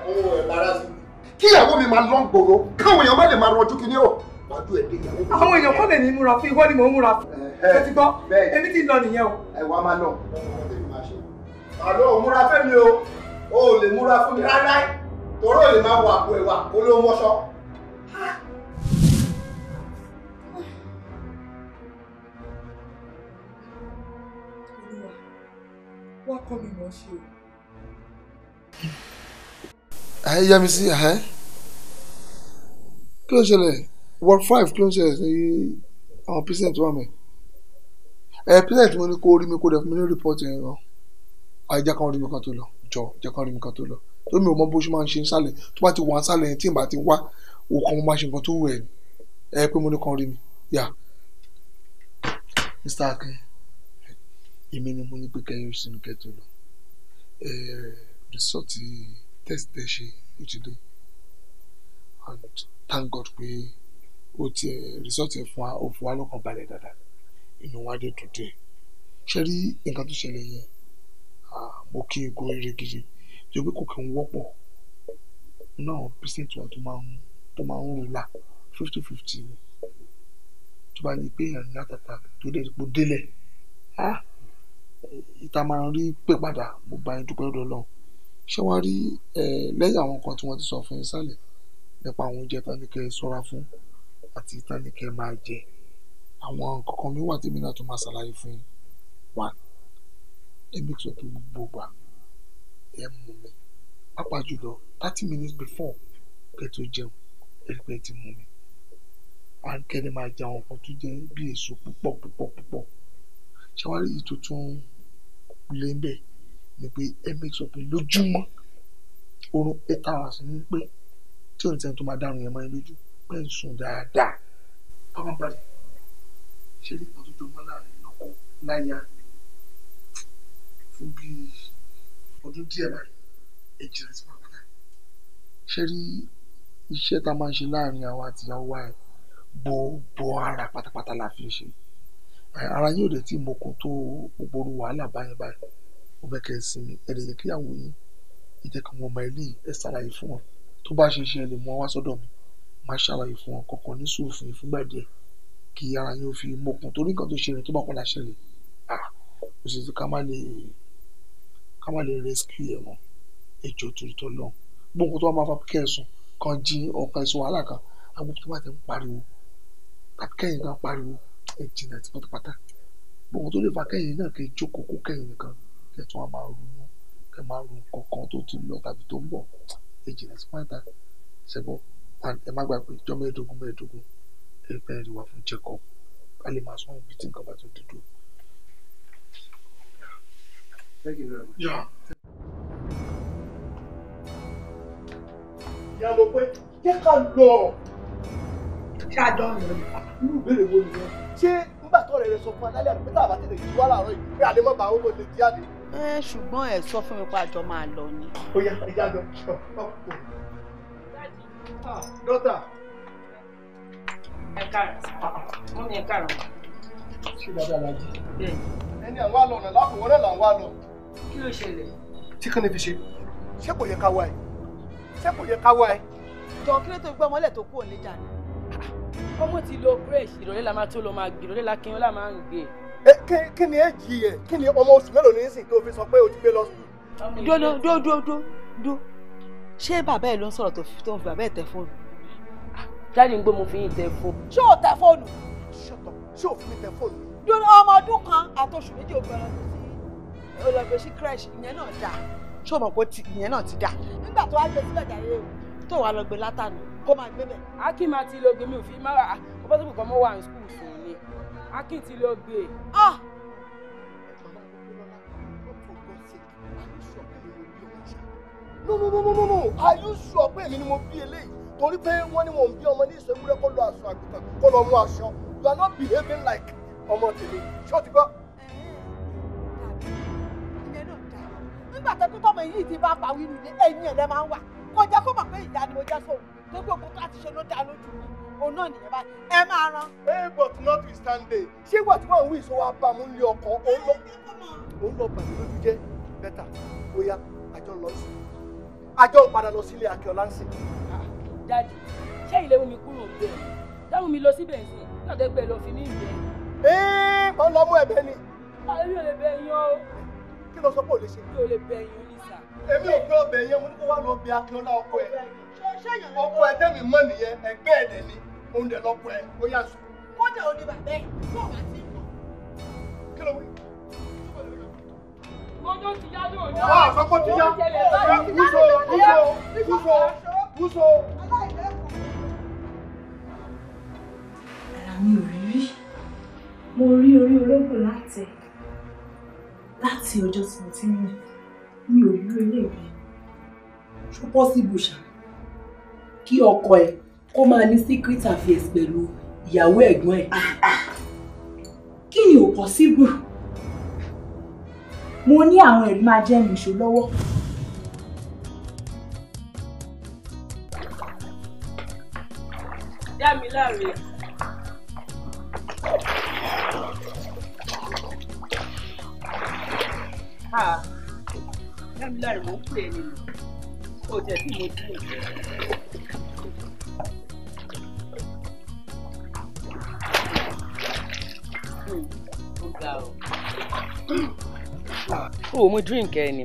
Ohun embarrassing. Kí ìyàwó mi máa lọ gbòòrò, káwọn èèyàn má lè máa rọjú kí ni ó. Wájú ẹ̀ dé ìyàwó mi. Àwọn èèyàn kọ́ lè ní múra fún ìwọ ni mò ń múra fún. Ẹ ti gbọ́, èmi ti lọ nìyẹn o. Ẹ wá máa lọ. Àlọ́ ò múra fẹ́ mi o, o ò lè múra fún mi rárá. Torí ò lè máa wọ àpò ẹ̀wà kó ló mọ́ṣọ́. Wá kọ́ mi mọ̀ ṣe o. Yá mi sí kí ló ń ṣẹlẹ̀ ward 5 kí ló ń ṣẹlẹ̀ sí àwọn patient wà mẹ́ patient mo ní kó rí mi kó dẹ̀ fún mi ní report yẹn lọ àìjẹ́ kan rí mi kan tó lọ jọ jẹ́ kan rí mi kan tó lọ tó mi ò mọ bó ṣe máa ń ṣe ń sálẹ̀ tó bá ti wà ń sálẹ̀ yẹn tí n bá ti wá òkan mo máa ṣe nǹkan tó wù ẹ̀ pé mo ní kan rí mi yà Mr. Akin èmi ni mo ní pé kẹ́yìn sí mi kẹ́ tó lọ result test ẹ ṣe ó ti dé and thank God pé ó ti result ẹ fún wa lọ́kàn balẹ̀ dáadáa inú wa dé dùn dé ṣe rí nǹkan tó ṣẹlẹ̀ yẹn mo kí n kó eré gidi tó pé kò kí n wọ́pọ̀ náà percent wa tó máa ń rúlà 50-50 tó bá ní pé èèyàn ní àtàtà tó dé ipò délẹ̀ ìta máa ń rí pé padà mo bá yín dúpẹ́ lọ́dọ̀ Ọlọ́run ṣé wàá rí lẹ́yìn àwọn nǹkan tí wọ́n ti sọ fún yín sálẹ̀ nípa àwọn oúnjẹ táníkẹ́ ṣọ́ra fún àti táníkẹ́ máa jẹ àwọn nǹkan kan mi wà tèmi náà tó máa ṣàlàyé fún yín wà ẹ make sure pé gbogbo gbà ẹ mú mi pàápàá jùlọ 30 minutes before kẹ́ tó jẹun ẹ rí pé ẹ ti mú mi à ń kẹ́ni máa jẹ àwọn nǹkan tó jẹ́ bí èso púpọ̀ ṣé wàá rí ìtútún lé ń bẹ̀ ni pé ẹ make sure pé lójúmọ́ oorun 8 hours ní pé tí òun tẹ́ni tó máa dárun yẹn máa ń lójú pé ń sùn dáadáa bábá balẹ̀ ṣe ní ìpàdé tó mọ́ láàrin lọ́kọ̀ láyà fún bí ọdún díẹ̀ báyìí èjì rẹ̀ ti máa padà ṣe rí iṣẹ́ tá a máa ń ṣe láàrin àwọn àtìyàwó wa ẹ̀ gbogbo ara pátápátá la fi ń ṣe ara yóò dẹ̀ tí mo kò tó gbogbo wàhálà báyìí ó fẹ́ kẹ́ ẹ sinmi ẹ lè yẹ kíyàwó yín ìjẹ́kàn wọn ọmọ ilé ẹ ṣàlàyé fún wọn tó bá ṣe iṣẹ́ ẹ lè mú wọn wá sọ́dọ̀ mi máa ṣàlàyé fún wọn kọ̀ọ̀kan ní sùúrù fún yín fúngbà díẹ̀ kí ara yín ó fi mokùn torí nǹkan tó ṣẹlẹ̀ tó bá padà ṣẹlẹ̀ kò sì sí ká má lè rescue ẹ̀ wọn ẹjọ́ torí tọ́ lọ́hùn gbogbo tó bá máa fa kẹ́sùn kan jí ọkàn ẹ̀sùn wàhálà kan agbóhùn tó bá tẹ̀ ń pariwo tàbí kẹ́yìn kan pariwo ẹ̀ jìnnà tí pátápátá gbogbo tó lè fa kẹ́yìn náà kẹ́ jókòó kó kẹ́yìn nìkan kẹ́ tún wá máa ronú kẹ́ máa ro kankan tó ti lọ tàbí tó ń bọ̀ ẹ̀ jìnnà tí pátápátá ṣẹ́gbọ́n ẹ má gbàgbé ìjọ mẹ́ẹ̀ẹ́dógún ẹ bẹ́ẹ̀ rí wa fún check-up ká lè máa sọ́wọ́n bí tí nǹkan bá tó dúdú. Thank you very much. Yeah. Ìyá mo pé jẹ́ ká lọ. Ṣé àjọ ń lọ? Irú ìbéèrè wo nìyẹn? Ṣé nígbà tó rẹ̀ sọ fún alálẹ́ àdúgbò tá a bá tètè jí wá láàárọ̀ yìí pé àlẹ́ mọ́ bá àwọn ọmọ lè jáde? Ṣùgbọ́n ẹ sọ fún mi pé àjọ máa lọ ni. Ó yá ẹja lọ. Dọ́tà. Ẹ káàárọ̀. Wọ́n ní ẹ káàárọ̀. Ṣé dáadáa la jí? Bẹ́ẹ̀. Ẹni àwọn àlọ́ ọ̀nà lápòwọ́ náà là ń wá lọ. Kí ló ṣẹlẹ̀? Tí kan ní fi ṣe? Ṣé kò yẹ ká wá ẹ? Ṣé kò yẹ ká wá ẹ? Jọ kí ló tó gbọ́ ọmọlẹ̀ tó kú òní jà ni. Ọmọ ti lo fresh ìrọ̀lẹ́ la máa tó lọ máa gbé ìrọ̀lẹ́ la kí wọn lá máa ń gbé. Kí ni èjì ẹ̀? Kí ni ọmọ oṣù mélòó ní ìsìn tó fi sọ pé o ti gbé lọ sùn? Dúró. Ṣé bàbá ẹ ló ń sọ̀rọ̀ tó ń fi bàbá ẹ tẹ fóònù? Jáde ń gbé mo fi yín tẹ fóònù. Ṣé o tẹ fóònù? Ṣé o fi mi tẹ fóònù? Dúró ọmọ ọdún kan àtọṣù méjì obìnrin sí olùgbé sí crèche ìyẹn náà dà. Ṣé o mọ̀ pé ìyẹn náà ti dà? Nígbà tó wá gbé síbẹ̀ jàre o tó wàá lọ gbé látànù kó máa gbé bẹ̀. Akin máa ti lo gbé mi ò fi máa ọba tó kù kan mọ́ wà ní skul fún un ni. Akin ti lo gbé. No. Are you sure pé èmi ni mo bí eléyìí? Torí pé wọ́n ní wọn ò bí ọmọ ní ìṣẹ́wúrẹ́ kó lọ aṣọ àgùntàn kó lọ mú aṣọ. You are not behaving like ọmọ tèmi. Ṣé o ti gbọ́? Nígbà tó kú tọ́mọ yìí ti bá pa wíru ní ẹ̀yìn ẹ̀rẹ́ máa ń wà. Kọjá kó mọ̀ pé ìyá ni mo jẹ́ sóun. Tó gbogbo tó àti ṣe ló dá lójú mi. Òun náà nìyẹn báyìí. Ẹ máa ran. But notwithstanding, ṣé ìwà tí wọ́n ń wí ìṣòwò abámu ń lé ọkọ̀ òun lọ bàmí lójú jẹ́ bẹ́tà bóyá àjọ lọ sí àjọ padà lọ sílé Akíọlá ń sìn. Dáàdì, ṣé ilé mú mi kúrò bẹ́ẹ̀? Dáhùn mi lọ síbẹ̀ sí, náà dé pé lọ fi mí bẹ́ẹ̀. Kọ́ lọ mú ẹ̀bẹ̀ ni. Èmi ò lè bẹ yan o. Kí ló sọ pé ò lè ṣe? Mi ò lè bẹ yan ní sà. Èmi ò gbé ọbẹ̀ yẹn, mo ní kó wá lọ bí Akíọlá ọkọ ẹ̀. Ọkọ ẹ̀ tẹ́mi mọ́ nìyẹn, ẹgbẹ́ ẹ̀dẹ̀ ni, òun dẹ̀ lọ́kọ ẹ̀, ó yà sùn. Kódà ò ní bàbá ẹ̀ tó wà sí ìmọ̀. Kí ló wí? Ọjọ́ ti yá ní òní. Àkọ́kọ́ ti yá. Gúúsọ. Ara mi ò rí. Mo rí orí olóńgbò láti ọjọ́ tí mo ti ń rìn. Mi ò rí ilé rí. Ṣó possible ṣá kí ọkọ ẹ̀ kó máa ní secret affairs pẹ̀lú ìyàwó ẹ̀gbọ́n ẹ̀? Kí ni ò possible? Mo ní àwọn ẹ̀rí máa jẹ́ mi ìṣó lọ́wọ́. Dá mi láre. Dá mi láre mo ń pè é nínú. Ó jẹ́ tí mo dúró. Ó ga o. Oh, mo drink ẹ ni.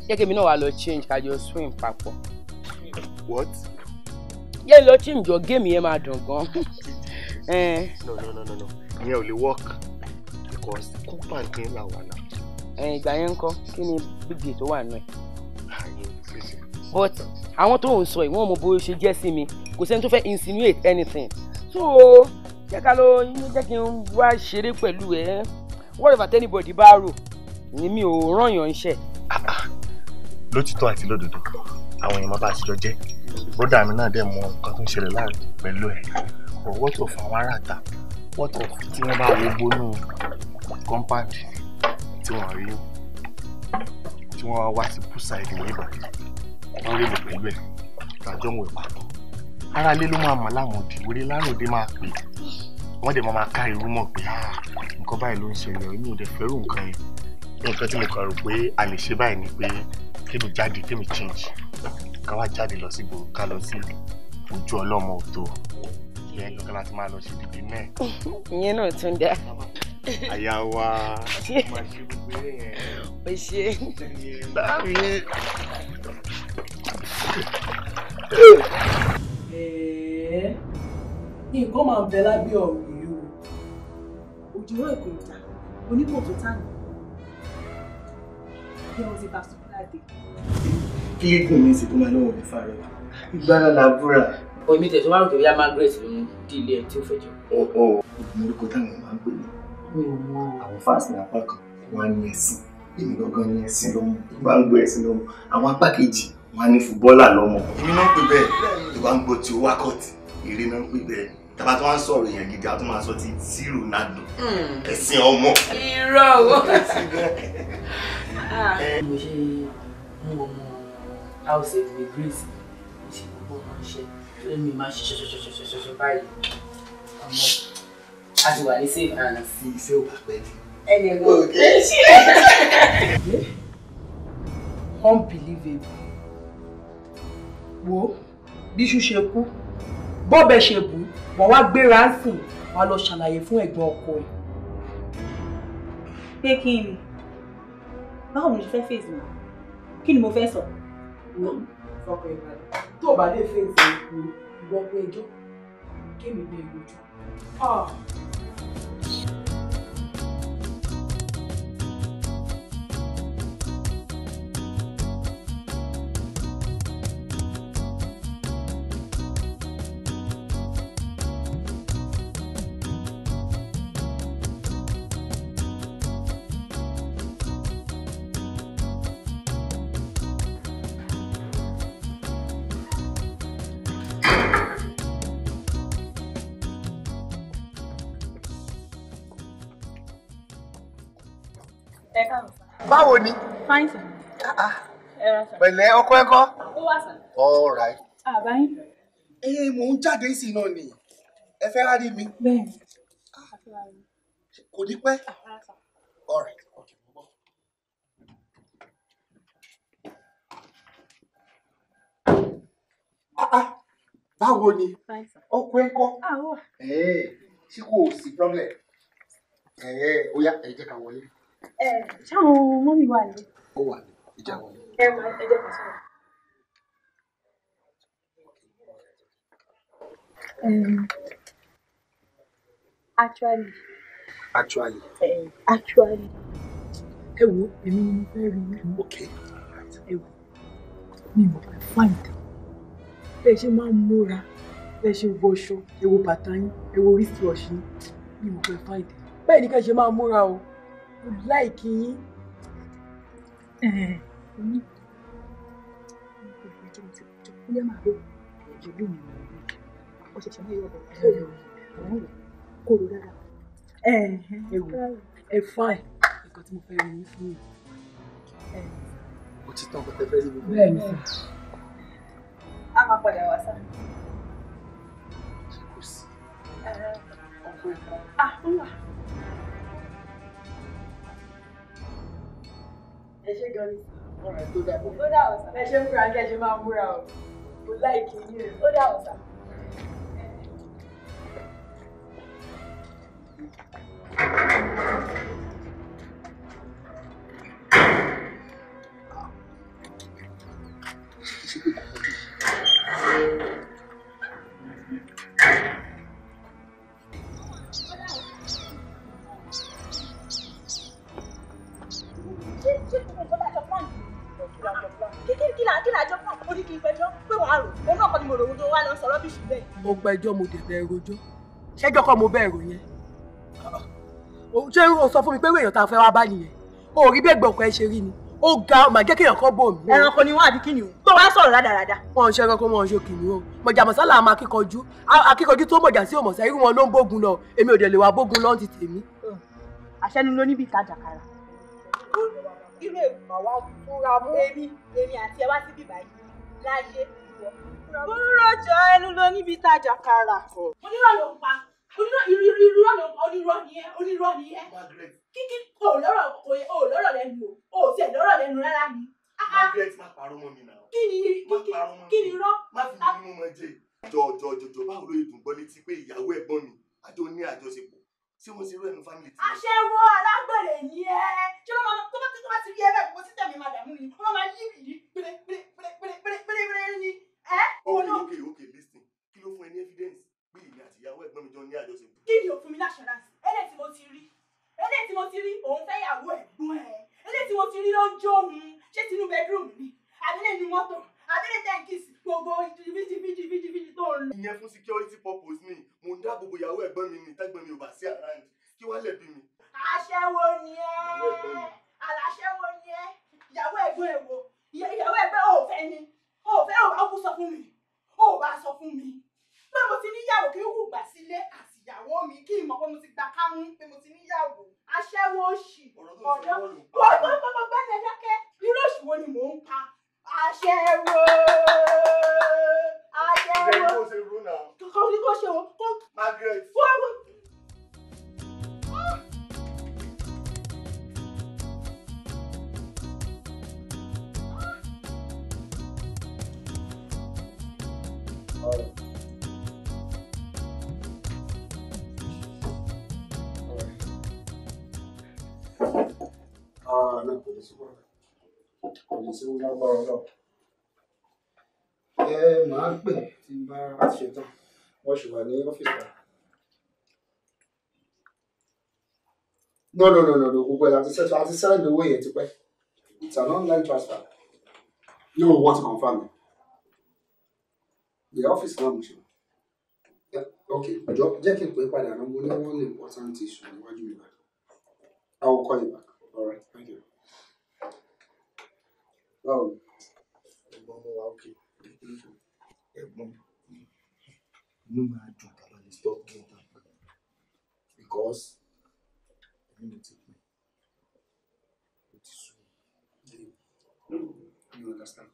Jẹ́ kí èmi náà wá lọ change ká jọ swim papọ̀. What? Yẹ́ lọ change jọ game yẹn máa dùn gan. No. Ìyẹn ò lè work because cook pan kí n là wà náà. Ìgbà yẹn ń kọ́ kí ni big day tó wà nù ẹ̀. But àwọn tó ń sọ yìí wọ́n mọ bó ṣe jẹ́ sí mi kò sẹ́ni tó fẹ́ insinuate anything. So jẹ́ ká lọ jẹ́ kí n wá ṣeré pẹ̀lú ẹ̀ whatever anybody bá rò ni mi ò rán yàn iṣẹ́. Lótìtọ́ àti lódodo àwọn èèyàn máa bá àtijọ́ jẹ́ bródà mi náà dẹ̀ mọ nǹkan tó ń ṣẹlẹ̀ láàrin pẹ̀lú ẹ̀ but what of àwọn aráàta what of tí wọ́n bá wo gbónú compound tí wọ́n rí tí wọ́n wá sí poolside níbà wọ́n rí mi pẹ̀lú ẹ̀ tàjọ́ mọ̀ ìpapọ̀ ara lé ló máa mọ̀ lámòdì wéré láròdé máa pè wọ́n dẹ̀ máa ká irú mọ̀ pé nǹkan báyìí ló ń ṣẹlẹ̀ èmi ò dẹ̀ fẹ́rù nǹkan yẹn nǹkan tí mo kàn rò pé a lè ṣe báyìí ni pé kémi jáde kémi change ká wá jáde lọ sí gbòòrò ká lọ sí ojú ọlọ́mọ òtó ìyẹn lọ́kàn láti máa lọ sí dìde náà. Ìyẹn náà tún dá. Àyà wa máa ṣe gbogbo yẹn. O ṣe. Báàmì. Nǹkan máa ń bẹ lábẹ́ ọ̀rọ̀ yìí o. Òjò èkó ìta onípò tó tànà. There was a particular day. Kí lẹ́gùn mi sì tó máa lọ́wọ́ ní fàárẹ̀? Ìgbára làbúrà. Èmi tẹ̀sán wá rò pé bóyá Margaret ló ń dí ilé ẹ̀ tí ó fẹ́ jọ. Orúkọ táwọn máa ń pè ní. Àwọn fáàsì ní apá kan wọ́n á ní ẹ̀sìn. Èmi gangan ní ẹ̀sìn lọ́mọ. Tó bá ń gbọ́ ẹ̀sìn lọ́mọ. Àwọn apá kejì wọ́n á ní fúbọ́ọ̀là lọ́mọ. Èmi náà ń pè bẹ́ẹ̀. Tó bá ń gbọ́ tí ó wákọ̀tì, eré náà ń pè bẹ́ẹ̀. Tàbá tó wá ń sọ̀rọ̀ èèyàn gidi, a tó máa sọ ti sí Ronaldo. Ẹ̀sìn ọmọ. Irọ́ o. Mo ṣe mú ọmọ house of the grace gbogbo ọmọ iṣẹ́ tó ní mi máa ṣe báyìí àmọ́ a ti wà ní safe hands. Fi ìfẹ́ ò bá pẹ́ ni. Ẹni ẹ̀gbọ́n unbelievable. Wo bí iṣu ṣe kú bọ́ọ̀bẹ ṣe bù wọ́n wá gbéra ń sìn wá lọ ṣàlàyé fún ẹ̀gbọ́n ọkọ ẹ̀. Pé kí ni? Báwo ni mo fẹ́ fèsì mọ́? Kí ni mo fẹ́ sọ? Fọkàn ìbàdàn tó o bá lè fèsì ìwọ pé ẹjọ́ kémi bẹ́ẹ̀ lójú. Báwo ni? Fine sir. Pẹ̀lẹ́ ọkọ ẹ kọ́? Ó wà sir. All right. Àbáyé. Mò ń jáde sí náà ni. Ẹ fẹ́ rárí mi? Bẹ́ẹ̀ni. Kò ní pẹ́? All right. Okay. Báwo ni? Fine sir. Ọkọ ẹ kọ́? Ṣé kò sí problem? Ó yá ẹ jẹ́ ká wọlé. Ṣáwọn mọ́mí wà ní? Ó wà ní ìjà wọlé. Ẹ jẹ́ ká sọ̀rọ̀. Actually. Ẹ wo èmi ni mo fẹ́ rí i. Okay. Ẹ wo mi mọ̀ pé fáìn tán. Bẹ́ẹ̀ ṣe máa ń múra, bẹ́ẹ̀ ṣe wọṣọ, ẹ wo bàtà yín, ẹ wo wristwatch yín, mi mọ̀ pé fáìn tán. Bẹ́ẹ̀ ni ká ṣe máa múra o. Mo láìkí yín. Ẹ fáìn. Nǹkan tí mo fẹ́ rí yín fún yín. Ó ti tán kó tẹ fẹ́ rí mi. Bẹ́ẹ̀ ni sà. A máa padà wá sá. Kò sí. Ọkọ ẹ̀kọ́. Ó wà. Ẹ ṣe gan ni. Ọ̀rẹ́ tó dà bọ̀. Ó dà wọ̀ sá. Ẹ ṣe ń múra kí ẹ ṣe máa múra o. Mo láìkí yín o. Ó dà wọ̀ sá. Mo gbẹ́jọ́ mo dẹ̀ bẹ́ẹ̀ rojọ́. Ṣẹ́jọ́ kọ́ mo bẹ́ẹ̀ rò yẹn. Ṣé o sọ fún mi pé èèyàn tá a fẹ́ wá bá nìyẹn? O rí bẹ́ẹ̀ gbọ̀ǹkan ẹ ṣe rí ni. Ó ga màá jẹ́ kéèyàn kan bò mí. Ẹranko ni wọ́n àbí kí ni o? Tó wá sọ̀rọ̀ rádaràda. Wọ́n ń ṣe ẹranko wọn ṣe kìnìún o. Mọ̀jà mọ̀sálà máa akíkanjú tó mọ̀jà sí òmọ̀sá irú wọn ló ń bógun lọ. Èmi ò dẹ̀ lè wá bógun lọ́n ti tèmi. Àṣẹnu ló níbi ìtajà kára. Irú èèmọ̀ wá fúnra mú. Èmi àti ẹ wá sí bíbá yìí láyé ìwọ. Kúrò jọ ẹnu ló níbi ìtajà kára. Onírọ̀ ló ń pa. Onírọ̀ ni ẹ́. Kíkí o lọ́rọ̀ lẹ́nu o tiẹ̀ lọ́rọ̀ lẹ́nu rárá ni. Margaret má parọ́ mọ́ mi náà. Kí ni rọ́? Má fi mi mú mọ jẹ. Jọ̀jọ̀ báwo ló dùn gbọ́ létí pé ìyàwó ẹ̀gbọ́n mi àjọ ní àjọṣepọ̀. Ṣé mo ṣe irú ẹnu fámìlì tí? Aṣẹ́wó alágbèrè ni ẹ́. Ṣé wọ́n máa tó bá ti rí ẹ bẹ́ẹ̀ kó sí tẹ̀mí màdàmú ni? Wọ́n máa yí ìdí pérépérépérépérépéré ni. Okay, listen. Kí ló fún ẹ ní evidence pé èmi àti ìyàwó ẹ̀gbọ́n mi jọ ní àjọṣepọ̀? Kí ni òfin mi ní assurance? Eléyìí tí mo ti rí òun fẹ́ yàwó ẹ̀gbọ́n ẹ̀. Eléyìí tí mo ti rí ló ń jó òun. Ṣé tinú bedroom ni? Àbílẹ̀ inú mọ́tò? Àbílẹ̀ tẹ́ǹkìsì gbogbo fídí tó ń lọ. Ìyẹn fún security purpose ni. Mo ń dáàbò bo ìyàwó ẹ̀gbọ́n mi ni tẹ́gbọ́n mi ò bá sí around. Kí wọ́n lè bí mi. Aṣẹ́wó ni ẹ́. Aláṣẹ́wó ni ẹ́. Ìyàwó ẹ̀gbọ́n ẹ̀ wo? Ìyàwó ẹ̀gbọ́n ò fẹ́ ni. Ò fẹ́ ò bá kú sọ fún mi. Ò bá sọ fún mi. Pé mo ti níyàwó kí n kú gbà sílé àti ìyàwó mi kí n mọ̀ pé mo ti gbà kámú pé mo ti níyàwó. Aṣẹ́wó òṣì. Ọ̀dọ́. Gbọ́dọ̀ dákẹ́. Irú òṣì wo ni mò ń pa? Aṣẹ́wó. No, kò lè lágbára náà. Màá pè tí n bá ṣetán. Wọ́n ṣì wà ní ọ́fíìsì náà. No, gbogbo ẹ̀ àti send owó yẹn ti pẹ́. It's an online transfer. No, wọ́n ti confirm it. The office náà mo ṣe. Okay, jẹ́ kí n pè é padà náà, mo ní one important issue níwájú mi báyìí. I will call you back. All right, thank you. Báwo ni? Ẹ̀gbọ́n mo wà okay. Ẹ̀gbọ́n inú máa dùn tàbí lè stop game tán because èmi ló ti pè ó ti sùn. You understand?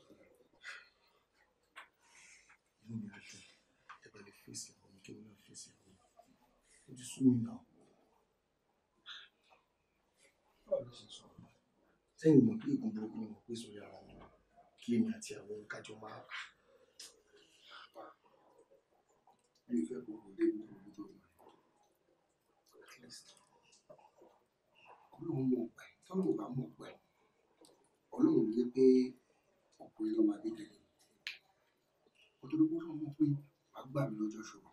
Inú mi á dùn tàbí lè fèsì àwọn kí wọ́n náà fèsì àwọn ó ti sùn mí náà. Báwo ló ṣe sọ? Sẹ́yìn mọ̀ pé ìgùn burúkú ni mo pè sórí ara mi kí èmi àti àwọn olùkájọ máa You fẹ́ gbogbo dé ní ìlú tó wà. At least. Ọlọ́run mọ̀ pẹ́, tọ́lọ́run bá mọ̀ pẹ́. Ọlọ́run ní pé ọkùnrin ló máa gbé tẹ̀lé. Nítorí pé Ọlọ́run mọ̀ pé wàá gbà mí lọ́jọ́ ṣòro.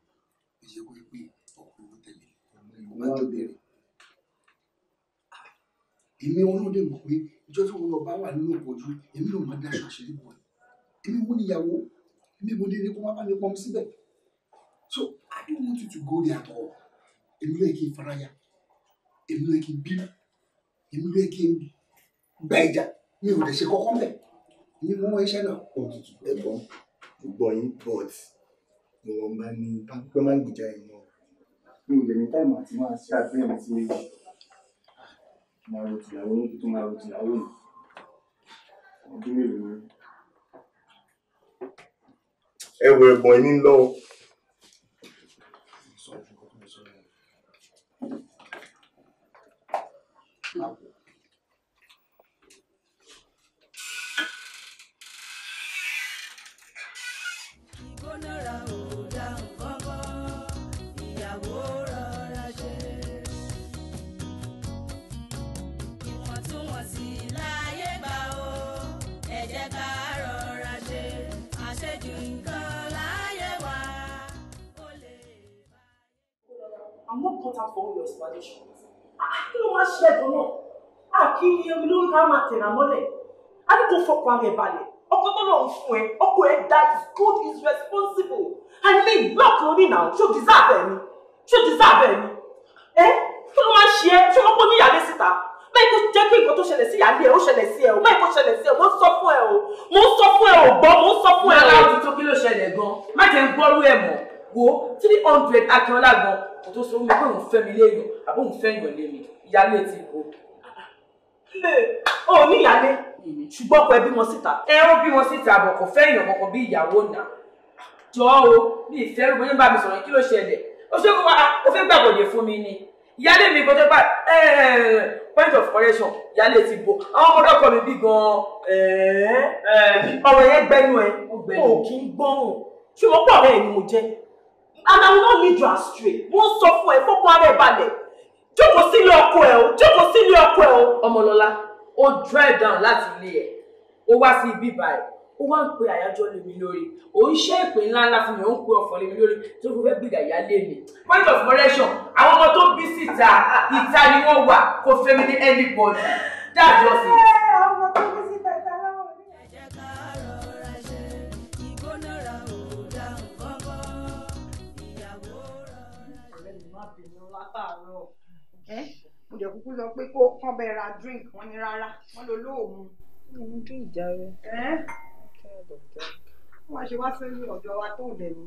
Ìṣe kó pé ọkùnrin ló tẹ̀lé. Wọ́n á jọ bẹ̀rẹ̀. Èmi Ọlọ́run dẹ̀ mọ̀ pé ìjọ tí wọn lọ bá wà nínú ìpọ́jú, èmi ló máa dáṣọ àṣírí bọ̀. Èmi wo níyàwó, èmi wo ní kó má bá mi pọ́n síbẹ̀. So I don't want you to go there at all. Èmi ló yẹ kí n faraya. Èmi ló yẹ kí n bínú. Èmi ló yẹ kí n gba ìjà. Mi ò lè ṣe kọ́kọ́ mẹ́. Èmi mọ ọmọ iṣẹ́ náà. Ẹ̀gbọ́n gbọ́ yín but ìwọ̀n bá ní pé máa ń gbìjà yín náà. Mi ò lè ní táìmù àti máa ṣe àgbẹ̀yìn sí méjì. Máa ro tìyàwó ní kí tó máa ro tìyàwó yìí. Ọdún mélòó ni? Ẹ wo ẹ̀gbọ́n yín lọ. I'm not cut out for all your explanations. Kí ló máa ṣe ẹ̀dùn náà? Kí ni omi lórí ká máa tẹ̀ra mọ́lẹ̀? A ní kó fọkàn rẹ̀ balẹ̀. Ọkọ tó lọ ń fún ẹ, ọkọ ẹ that is good, is responsible. I mean, block lórí náà, ṣó deserve ẹ ni? Ṣó deserve ẹ ni? Kí ló máa ṣe ẹ́? Ṣé wọ́n kó ní ìyálé síta? Bẹ́ẹ̀ kó jẹ́ kí nǹkan tó ṣẹlẹ̀ sí ìyálé ẹ̀ ó ṣẹlẹ̀ sí ẹ o. Bẹ́ẹ̀ kó ṣẹlẹ̀ sí ẹ, mo ń sọ fún ẹ o. Mo ń sọ fún ẹ o gbọ́, mo ń sọ fún ẹ o. Aláwọ̀ tuntun kí ló ṣẹlẹ̀ gan? Má jẹ́ ń gbọ́rú ẹ̀ mọ̀. Wo 300 Akínọlá gan. Kò tó sọ mi pé òun fẹ́ mi léèyàn, àbí òun fẹ́ yàn lé mi. Ìyálé ti bò. Ó ní ìyálé, ṣùgbọ́n ọkọ ẹ bímọ síta. Ó bímọ síta àbọ̀ kò fẹ́ èèyàn kankan bí ìyàwó náà. Jọ̀ọ́ o, bí ìfẹ́ rúgbó yín bá mi sọ̀rọ̀ kí ló ṣẹlẹ̀? Ó ṣe kó wá, ó fẹ́ gbàgbọ́dẹ̀ fún mi ni. Ìyálé mi kò tó bá point of correction, ìyálé ti bò. Àwọn ọmọdé ọkọ mi bí gan-an. Ọ̀rọ̀ yẹn gbẹ́nu ẹ̀, o kì í gbọ́rùn. Ṣé wọ́n pọ̀ ọ̀rẹ́ ẹ̀ ni mo jẹ́? And I will not lead you astray. Mo ń sọ fún ẹ fọ́pọ̀ ara ẹ̀ balẹ̀. Jókòó sílé ọkọ ẹ o, jókòó sílé ọkọ ẹ o. Ọmọlọ́lá, ó drive down láti ilé ẹ̀. Ó wá sí ibi báyìí. Ó wá ń pe àyájọ́ lé mi lórí. Ó ń ṣe ìpè ńláńlá fún mi, ó ń pe ọ̀fọ̀ lé mi lórí. Tó fi fẹ́ gbìdà ìyálé mi. Point of correction, àwọn ọmọ tó bí síta, ìta ni wọ́n wà. Kò fẹ́ mi ní anybody. That's just it. Ọmọ tó bí síta ìta láwọn ní. Mo jẹ́ kúkú sọ pé kó kán bẹ ra drink wọ́n ní rárá wọ́n lo lóòmù. Mo dín ìjà rẹ̀. Wọ́n ṣe wá sí ọ̀dọ̀ wa tó dẹ̀ ní.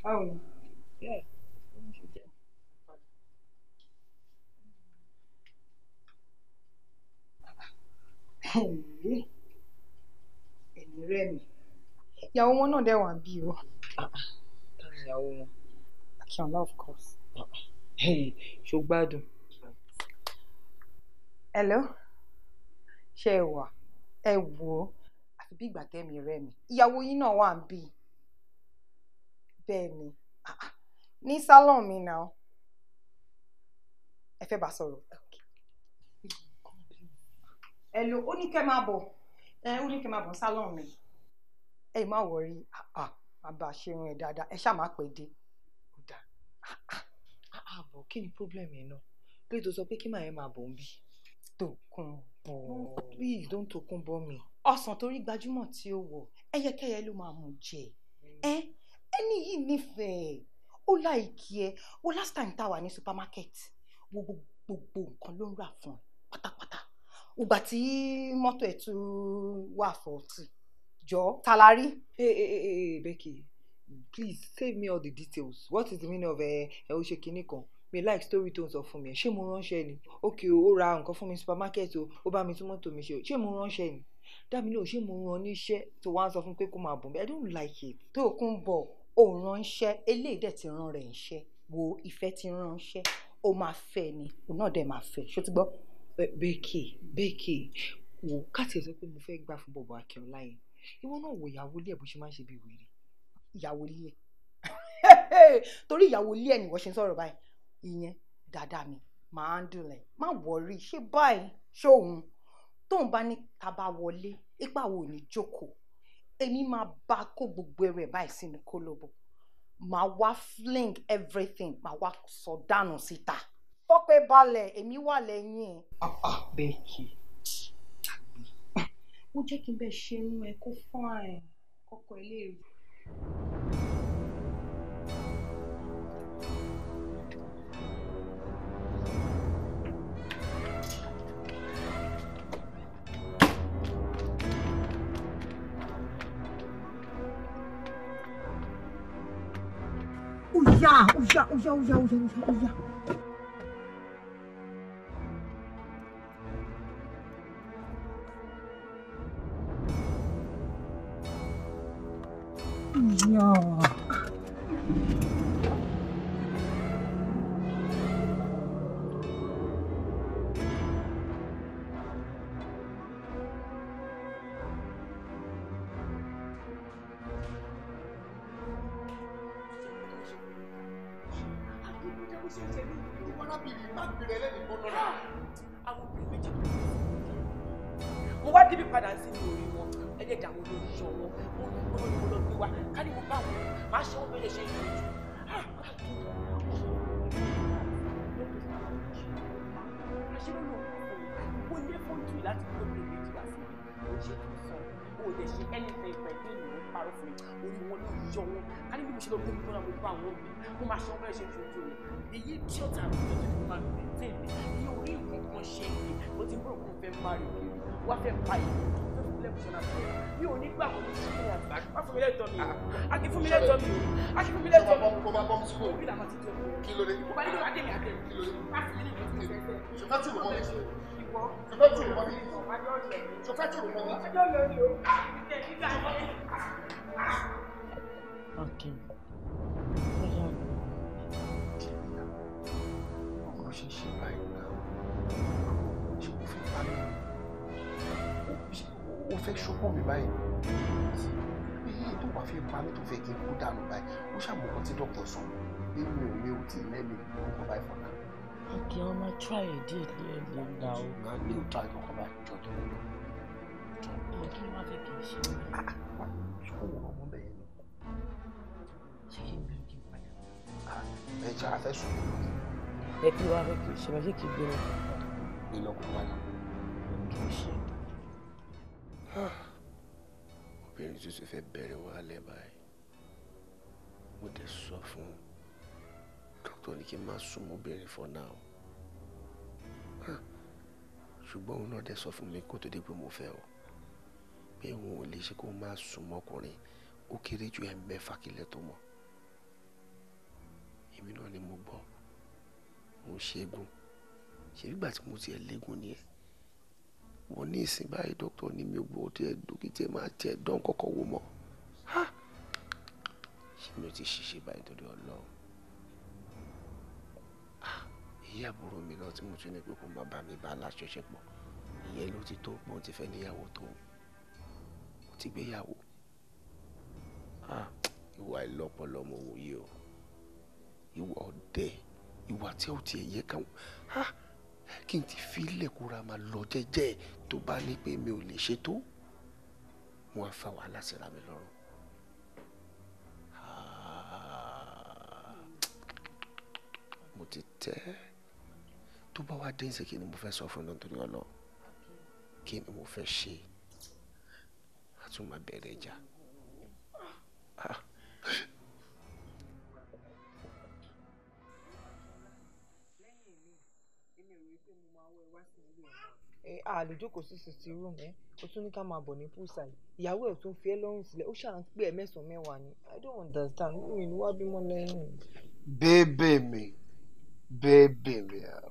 Báwo ni? Ẹ̀mí rẹ̀ mi. Ìyàwó wọn náà dẹ̀ wà bí o. Ìyàwó wọn. Akínọlá of course. Ṣó gbádùn. Hello? Ṣé ẹ wà? Ẹ wò ó. àfi bí ìgbà tẹ́mi rẹ̀ mi ìyàwó yín náà wà ń bí bẹ́ẹ̀ ni ní salon mi náà ẹ fẹ́ bá sọ̀rọ̀ ẹ lo ó ní kẹ́ máa bọ̀ salon mi ẹ má wọrí àbá ṣerun ẹ̀ dáadáa ẹ ṣáà má pẹ́ dé. àbọ̀ kí ni problem yẹn náà please tó sọ pé kí màá yẹn máa bọ̀ ń bí. Tòkunbọ̀ please don't Tòkunbọ̀ mi. ọsàn torí gbajúmọ̀ tí ó wọ̀ ẹyẹkẹyẹ ló máa mú jẹ ẹni yìí nífẹ̀ẹ́ ó láìkí ẹ wo last time tá a wà ní supermarket wo gbogbo nǹkan ló ń rà fún ẹ pátápátá ìgbà tí mọ́tò ẹ̀ tún wà fọ́ọ̀tì jọ talari. Hey, Becky, please save me all the details. What is the meaning of ó ṣe kinní kan? Me like story tó ń sọ fún mi. Ṣé mo ránṣẹ́ ni? Okay, ó ra nǹkan fún mi supermarket o, ó bá mi tún mọ́tò mi ṣe o. Ṣé mo ránṣẹ́ ni? Dámi lóhùn, ṣé mo rán níṣẹ́ tó wá ń sọ fún pé kó máa bọ̀ mí? I don't like it. Tòkunbọ̀ ò ránṣẹ́ eléyìí dẹ̀ ti rán rẹ̀ ńṣẹ́ wo ìfẹ́ ti ránṣẹ́ ó máa fẹ́ ni òun náà dẹ̀ máa fẹ́ ṣó ti gbọ́. Becky wò káàtì ẹ̀ sọ pé mo fẹ́ gbà fún bọ̀bọ̀ Akínọlá yẹn ìwọ náà wò ìyàwó ilé ẹ̀ bó ṣe máa ń ṣe bí wèrè. Ìyàwó ilé torí ìyàwó ilé ẹ̀ ni wọ́n ṣe ń sọ̀rọ̀ báyìí ìyẹn dáadáa mi máa ń dùn ẹ̀ má wọrí ṣé báyìí ṣóhun tóun bá ní ká bá wọlé ipa wo ní jókòó èmi máa bá kó gbogbo ẹrù ẹ̀ báyìí sínú kólóbó máa wá fling everything máa wá sọ dànù síta tọ́pẹ́ balẹ̀ èmi wà lẹ́yìn ẹ̀. Becky ó jẹ́ kí n bẹ́ẹ̀ ṣe inú ẹ kó fine kọ́kọ́ ilé rẹ̀. Ó yá. Mo wá débi padà sí ní orí wọn ẹlẹ́dàá wọn ló ń ṣọ wọn wọn ló gbọ́dọ̀ ni mo lọ gbé wa ká ní mo bá wọn máa ṣe wọn bẹ́ẹ̀ ṣe ń yọjú. Mo ní fọ́ńtù láti gbé mi méjì wá sí mo ṣe tó sọ o lè ṣe anything pẹ̀lú ìlú parọ́ fún mi orí wọn ló yọ wọn ká ní bí mo ṣe lọ gbé mi kọ́ra mo bá wọn bí mo máa ṣe wọn bẹ́ẹ̀ ṣe ń ṣojú mi èyí tí ó tà mí lójú tó máa gbé tèmi iye orí nǹkan kan ṣe é mo ti bọ̀ kó fẹ́ parí kiri wá fẹ́ pa ìlú tó fi lẹ́kùn ṣọ́nà fún mi ò ní gbà wọ́n ní sùkúrù àgbà má fún mi lẹ́tọ̀ mi o a kì í fún mi lẹ́tọ̀ mi o a kì í fún mi lẹ́tọ̀ mi o kó bá bọ́ mi sùkúrù bí làwọn ti jọ kí ló dé kó bá nílò adé mi àtẹ kí ló dé má fún mi ní ìlú tó fẹ́ fẹ́ ṣùgbọ́n tí mo mọ̀ ìwọ ṣùgbọ́n tí mo mọ̀ ṣùgbọ́n tí mo mọ̀ ọjọ́ lọ ni o ìjẹ́ nígbà yẹn. Akin bóyá ọkọ ṣe ṣe báyìí náà ṣe kò fi pa mí ó fẹ́ ṣokùn mi báyìí èyí tó wàá fi pa mí tó fẹ́ kí n kú dànù báyìí ó ṣàmùkọ́ tí dọ́kítọ̀ sọ pé mi ò tí ì lẹ́nu ìgbòho báyìí fọ́nà. Okay, I'm gonna try a deal here now. Now, you try to come back to the window. Okay, you have a patient. What? So, I'm going to Ṣé kí n padà? Ẹ jẹ́ afẹ́ sùn. Ẹ kí wá fẹ́ kí ṣe máa ṣe kí gbé lọ. Gbé lọ kó padà. Kì í ṣe. Obìnrin tó ti fẹ́ bẹ̀rẹ̀ wàhálẹ̀ báyìí. Mo dẹ̀ sọ fún dókítà ní kí n máa sún mọ́bìnrin for now. Ṣùgbọ́n òun náà dẹ̀ sọ fún mi kó tó dé pé mo fẹ́ o. Pé òun ò lè ṣe kó máa sún mọ́kùnrin ó kéré ju ẹ̀mẹ́fà kílẹ̀ tó mọ̀. Èmi náà ni mo gbọ́. Mo ń ṣẹ́gun. Ṣé nígbà tí mo tiẹ̀ légun ni ẹ̀? Wọ́n ní ìsìn báyìí dókítà ní mi ò gbọ́ tí ẹ dókítà máa tiẹ̀ dán kọ́kọ́ wò mọ́. Ṣé mi ò ti ṣiṣẹ́ báyìí torí Ọlọ́run? Ìyá àbúrò mi náà tí mo tún ní pé kó má bá mi bá aláṣọṣepọ̀ ìyẹn ló ti tó pé ó ti fẹ́ níyàwó tó ti gbéyàwó. Ìwà ìlọ́pọlọmọ òye o, ìwà ọ̀dẹ̀, ìwà tí ó ti ẹ̀yẹ kan kí n ti fi ilẹ̀ kóra máa lọ jẹ́jẹ́ tó bá ní pé mi ò lè ṣe tó mo á fa wàhálà síra mi lọ́rùn. Mo ti tẹ́ tó bá wá dé ń ṣe kí ni mo fẹ́ sọ fún un nítorí ọlọ́ kí ni mo fẹ́ ṣe a tún máa bẹ̀rẹ̀ ìjà. Lè jókòó sí sixty room o tún ní ká máa bọ̀ ní poolside ìyàwó ẹ̀ tún fi ẹ́ lọ́rùn sílẹ̀ ó ṣàn pé ẹ̀ mẹ́sàn-án mẹ́wàá ni I don't understand mi ni wá bímọ lẹ́yìn. bébè mi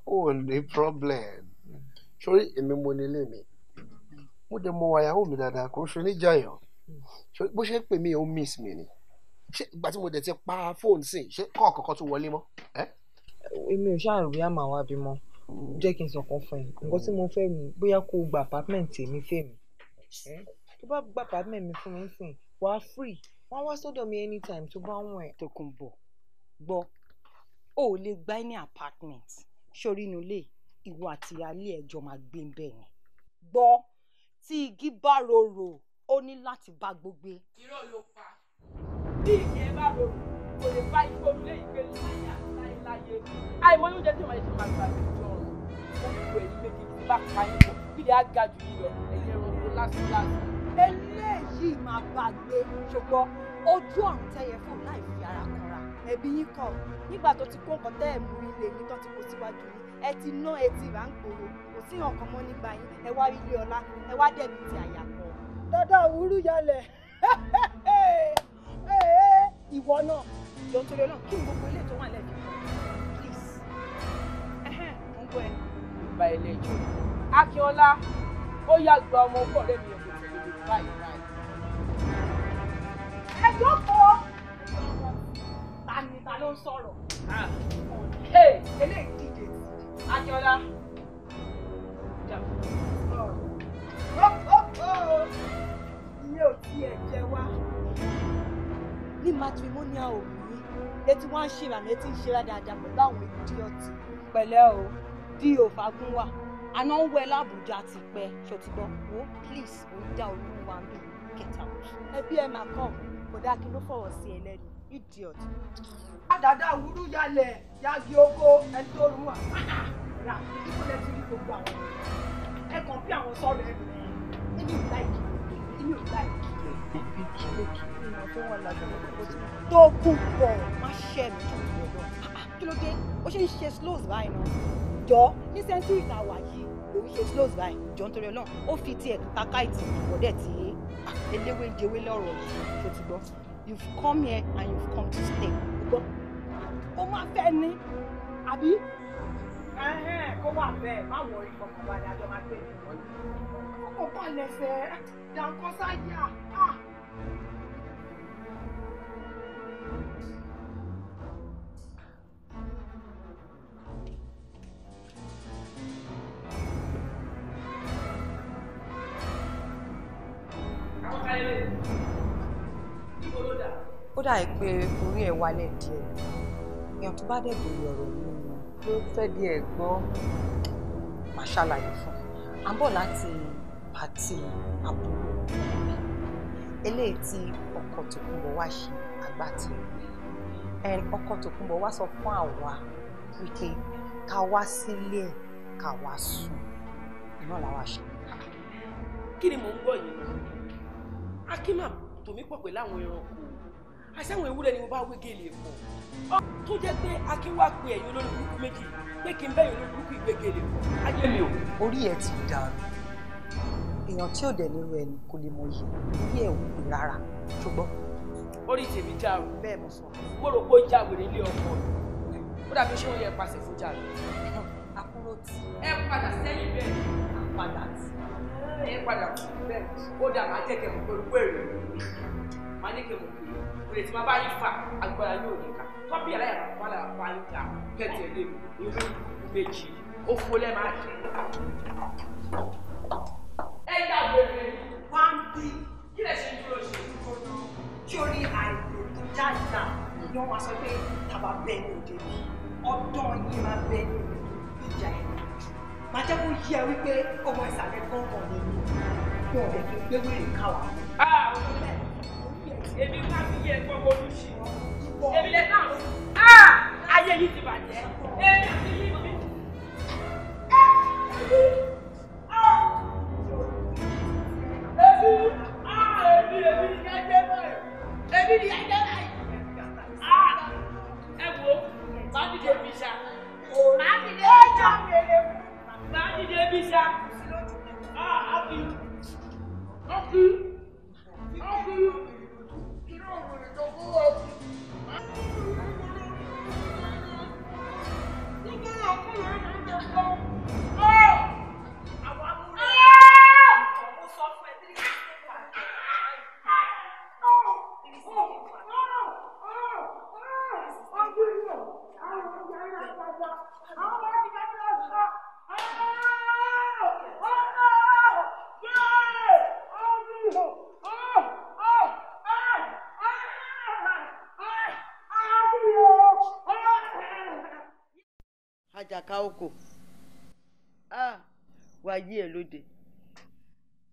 ò ní problem sórí èmi mo nílé mi mo dẹ̀ mọ ìyàwó mi dáadáa kò ṣe níjàyàn bó ṣe ń pè mí ó miss mi ni ṣé ìgbà tí mo dẹ̀ ti pa fóònù sí ṣé kọ́ ọ̀kọ̀ọ̀kan tún wọlé mọ́. Èmi ò ṣáà rí àmà wá bímọ jẹ́ kí n sọ̀kan fún ẹ nǹkan tí mo fẹ́ mi bóyá kó o gba apartment mi fẹ́ mi tó bá gba apartment mi fún mi sìn wàá free wọ́n wá sọ́dọ̀ mi anytime tó bá wọ̀n ẹ̀. Tókunbọ̀ gbọ́ o ò lè gba ní apartment sórí inú ilé ìwọ àti ìyáálé ẹjọ́ máa gbé ń bẹ̀ ni gbọ́ tí igi bá rorò ó ní láti bá gbogbo. irọ́ ló pa bí igi ẹ bá rorò kò lè bá igbó ilé ìgbé láyà láyé àìmọ́ yóò jẹ́ tí màá ṣe máa gbà mí jọ ó gbogbo èyí méjì tí bá pa yín pọ̀ bí ilé á ga jù yín lọ ẹ̀yẹ ẹranko lásán. eléyìí máa bá a gbé ṣùgbọ́n ojú ọ̀run tẹ́yẹ fún láì fi ara kanra ẹbí yín kọ̀ nígbà tó ti kó nǹkan tẹ́ ẹ̀ mú ilé yín tó ti kó síwájú yín ẹ ti ná etí ìrà ń gbòòrò kò sí nǹkan mọ́ nígbà yín ẹ wá rí ilé ọlá ẹ wá dẹ̀bi ti àyà kan. dáadáa òwúrú yálẹ̀ ìwọ náà jọ nítorí náà kí n gbogbo ilé tó wà lẹ́bi please mo ń gbọ́ ẹ. ìgbà ilé ìjọ Akínọlá ó yá gba ọmọ ọkọ rẹ mi ọkọ tẹ́lẹ̀ lórí báyìí. ẹ jókòó ta ló ń sọ̀rọ̀. eléyìí díje Akínọlá. iye ò tiẹ̀ jẹ wá ní matrimonial òmìnir létí wọ́n ń ṣèrà létí ń ṣera dáadáa pẹ̀lú àwọn ìdíọ̀tì pẹ̀lẹ́ o dí òfagún wà àná ń wẹ lábùjá ti pẹ́ ṣòtìgbọ́ wo please ó dá olúwa ń bì get out. ẹbí ẹ máa kọ́ kò dáa kí ló fọwọ́ sí ẹ lẹ́nu idiot. dáadáa òwúrú yálẹ̀ yagi oko ẹni tó rún wa rà kíkó lẹ́tí rí gbogbo àwọn ẹ kàn bí àwọn sọ̀rọ̀ ẹ̀ èmi ò láìkì èmi ò láìkì. tó kú bọ̀ má ṣẹ́ mi kí ló dé ó ṣe ń ṣe slows báyìí náà jọ ní sẹ́ńtúrì tá a wà yìí lòún ṣe slows báyìí jọ nítorí Ọlọ́run ó fi tiẹ̀ takáìtì ìwọ́dẹ̀ tí eléwé jẹwé lọ́rọ̀ yìí tó ti gbọ́ you've come here and you've come to stay gbọ́ ó máa fẹ́ ní àbí kó wà bẹ́ẹ̀ má wọrí kankan wá ní àjọ máa gbé mi ọkọ̀ kan lẹ́sẹ̀ dànkọ́ sáyà. ó dà pé orí ẹ̀ wálẹ̀ díẹ̀ èèyàn tó bá dẹ̀ bèrè ọ̀rọ̀ yìí ni ló fẹ́ bí ẹ̀ gbọ́ máa ṣàlàyé fún un à ń bọ̀ láti pàtì àbúrò eléyìí tí ọkọ Tòkunbọ̀ wá ṣe agbátẹrù ọkọ Tòkunbọ̀ wá sọ fún àwa wípé ká wá sílé ẹ̀ ká wá sùn náà làwa ṣe. kí ni mò ń gbọ́ yìí lọ akínmà tòmí pọ̀ pẹ̀lú àwọn ẹranko àṣàwọn ewúrẹ́ ni mo bá wé gèlè pọ̀ tó jẹ́ pé akín wá pe ẹ̀yin olórí burúkú méjì pé kí n bẹ́ẹ̀ olórí burúkú ìgbé gèlè pọ̀ ayé mi ò. orí ẹ ti dàrú èèyàn tí ò dẹ̀ nírú ẹni kò lè mọ iye orí ẹ ò pè rárá ṣùgbọ́n. orí tèmi já o. bẹ́ẹ̀ mo sọ. mo rò pé ó já wèrè ilé ọkọ ó dàbí ṣé wọ́n yẹ pàṣẹ fún jà lọ. àkúrò tí. ẹ padà sẹ́yìn bẹ́ẹ̀. àpadà tí. ẹ padà bẹ́ẹ̀ ó dà máa jẹ́kẹ̀ mọ̀ pẹ̀lú pẹ̀lú máa ní kẹ́ mọ̀ pé òye tí máa bá yín fà agbára yóò ní ká tọ́pì aláya wàhálà bá yín ká kẹ́tẹ̀ lé ìwé méjì ó fún lẹ́ máa ṣe. ẹ yà wẹ̀rẹ̀ wá ń bí kí lè ṣe wọ́n wá sọ pé tàbá bẹ́ẹ̀ ní òde mi ọdún yìí máa bẹ́ẹ̀ ní ìjà ẹ̀ máa jẹ́ kó yí ẹ wípé ọmọ ìsàlẹ̀ gbọ̀ngàn ni wọn ò dẹ̀ kí n gbé wèrè káwa. èmi ká fi yẹ gbogbo olùsí èmi lè ká ayé yìí ti bàjẹ́ èmi àti yìí mi. Èmi ni ẹgbẹ́ báyìí. Ẹ wo, má dìde bí sa. Má dìde ẹja wèrè. Má dìde bí sa. Àbí. Àjàká oko wáyé ẹ lóde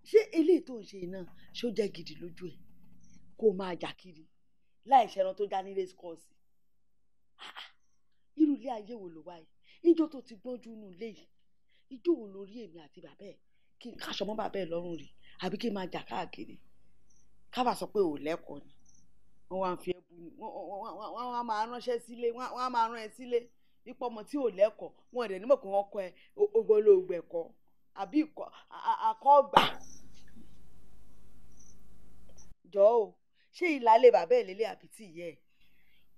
ṣé eléyìí tó ń ṣe náà ṣó jẹ́ gidi lójú ẹ kó máa jà kiri láì ṣẹran tó já ní race course irú ilé ayé wo ló wáyé ìjọ tó ti gbọ́njú nù ilé yìí ìjọ wo lórí èmi àti bàbá ẹ kí n káṣọ mọ́ bàbá ẹ lọ́rùn rí àbí kí n máa jà káàkiri kábà sọ pé ò lẹ́kọ̀ọ́ ni wọ́n wá ń fi ẹbú ni wọ́n á máa ránṣẹ́ sílé wọ́n á máa rán ẹ sílé ipò ọmọ tí ò lẹ́kọ̀ọ́ wọn ò dẹ̀ nímọ̀ pé wọ́n kọ́ ẹ ogolóògbẹ̀kọ́ àbí àkọ́gbà. jọ̀ọ́ o ṣé ìlàlẹ̀ bàbá ẹ̀ lélẹ̀ àbí tí ìyẹ́ ẹ̀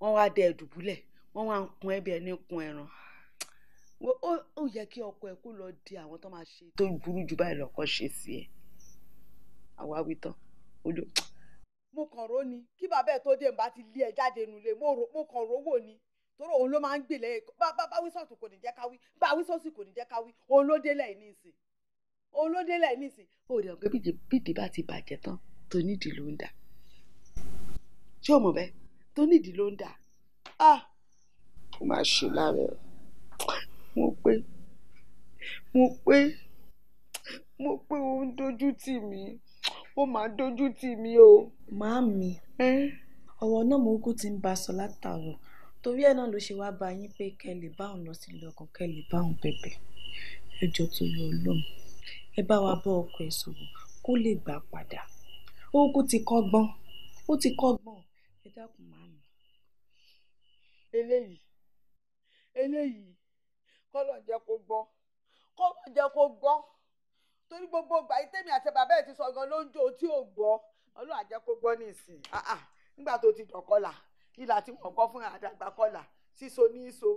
wọ́n wá dẹ ẹ̀dùbúlẹ̀ wọ́n wá ń kun ẹbí ẹni kun ẹran ó yẹ kí ọkọ ẹ kó lọ di àwọn tó máa ṣe tó burú jù báyìí lọ́kọ́ ṣe sí ẹ àwa wí tán ojú. mo kàn ró ni kí bàbá ẹ tó dé n bá ti lé ẹ jáde nulẹ̀ mo kàn rówó ni torí òun ló máa ń gbè lẹ́yìn bá wí sọ̀tún kò ní jẹ́ ká wí bá wí sọ́sì kò ní jẹ́ ká wí òun ló délẹ̀ nísìn ó dẹ̀ pé bídìí bá ti bàjẹ́ tán tó nídìí ló ń dà ṣé o mọ̀ bẹ́ẹ̀ tó nídìí ló ń dà ó máa ṣe lára ẹ̀ mo pé ó ń dojú tì mí ó máa dojú tì mí o. Màámi ọ̀rọ̀ náà mo kú ti ń bá a sọ látàárọ̀ torí ẹ̀ náà ló ṣe wá bá yín pé kẹ́ lè bá òun lọ sílé ọkàn kẹ́ lè bá òun bẹ̀bẹ̀ ẹjọ́ tó yọ Ọlọ́run ẹ bá wa bọ́ ọkọ ẹ̀ sọ̀rọ̀ kó lè gbà padà ó ti kọ́gbọ́n ẹ dákun màámi. eléyìí kọ́lọ̀ jẹ́ kó gbọ́ torí gbogbo ìgbà yìí tèmi àti bàbá ẹ̀ ti sọ gan ló ń jó tí ò gbọ́ Ọlọ́run á jẹ́ kó gbọ́ nísìn nígbà tó ti dọ̀kọ́là ìlà tí wọ́n kọ́ fún àdàgbà kọ́là síso ní ìso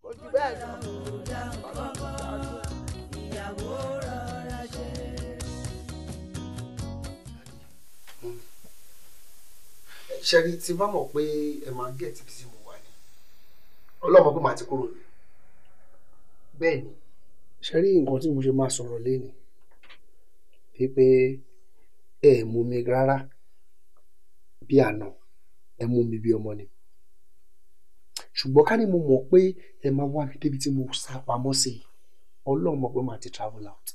ojú bẹ́ẹ̀ lọ. ìyàwó rọra ṣe. ṣẹ́rí tí bá mọ̀ pé ẹ máa gẹ̀ẹ́tì bí sí mo wà ní ọlọ́mọ pé màá ti kúrò ní. bẹ́ẹ̀ ni ṣẹ́rí nǹkan tí mo ṣe máa sọ̀rọ̀ léni pé ẹ mú mi rárá bí àná ẹ mú mi bí ọmọ ni ṣùgbọ́n ká ní mo mọ̀ pé ẹ máa wá mi débi tí mo sá pamọ́ sí i ọlọ́run mọ̀ pé màá ti travel out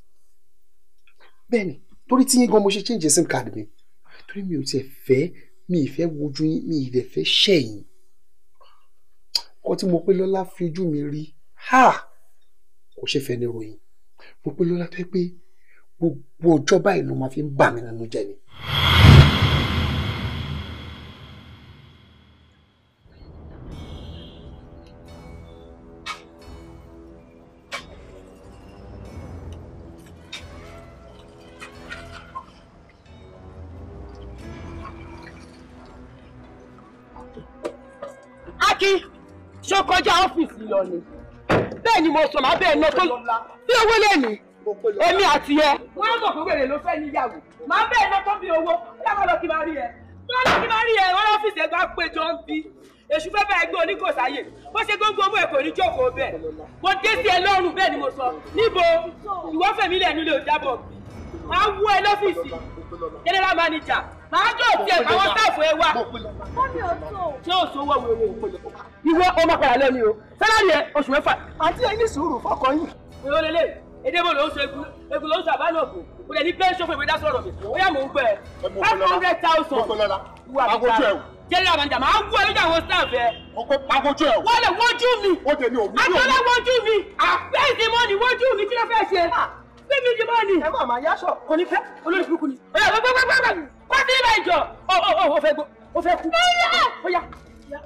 bẹ́ẹ̀ ni torí tí yín gan mo ṣe change sim card mi torí mi ò tiẹ̀ fẹ́ mi ì fẹ́ wojú yín mi ì dẹ̀ fẹ́ ṣẹ̀yìn kọ́ tí mo pé lọ́lá fi ojú mi rí kò ṣe fẹ́ ní ròyìn mo pé lọ́lá tó yẹ pé gbogbo ọjọ́ báyìí ló máa fi ń bà mí nínú jẹ́ ni. ṣó kọjá ọ́fíìsì lọ ni bẹ́ẹ̀ ni mo sọ máa bẹ́ẹ̀ náà tó bí owó lẹ́nu èmi àti ẹ. wọ́n mọ̀ pé wèrè ló fẹ́ níyàwó máa bẹ́ẹ̀ náà tó bí owó yàgò lọ kí máa rí ẹ wọ́n lọ́fíìsì ẹgbẹ́ péjọ ń bí èṣù fẹ́ bá ẹgbẹ́ oníkòsáyè bó ṣe gbogbo owó ẹ̀kọ́ ní jókòó bẹ́ẹ̀ mo dé sí ẹ lọ́rùn bẹ́ẹ̀ ni mo sọ níbo ìwọ fẹ̀mí lẹ̀ nílé òjábọ̀ máa wú ẹ lọ́fíìsì general manager Màá jọ tiẹ̀ àwọn sáàfù ẹ wá. Mọ́mí ò tó. Ṣé o sọ wọ́wọ́ ewé ìpele? Ìwọ ọmọ padà lẹ́ni o. Sálárì ẹ oṣù mẹ́fà. Àǹtí ẹ ní sùúrù fọkàn yìí. Ìwọ lélẹ̀, èdè mo ló ń sọ egun ló ń sọ àbánàbò. Kò dẹ̀ ní pẹ́ńsọ̀ fún ìwé dá sọ̀rọ̀ mi. Ó yà mò ń gbẹ. 500,000. Agojú ẹ̀ o. Jẹ́rìí àbànjà máa ń wú ẹ lójú àwọn sáàfù ẹ. Agojú ẹ̀ o. Wọ́n lè wojú mi. Ó dẹ̀ ní òwú. Àtọ́lá wojú mi. Bẹ́ẹ̀ ni mọ́ni wojú mi kí ló fẹ́ ṣe? Bẹ́ẹ̀ mi di mọ́ni. Ẹ má máa yáṣọ. Kò ní fẹ́ olórí burúkú ni. Ó yá gbẹ́gbẹ́gbẹ́gbẹ́. Wá sí ibà ìjọ. Ó fẹ́ gbó. Ó fẹ́ kú. Ó yá.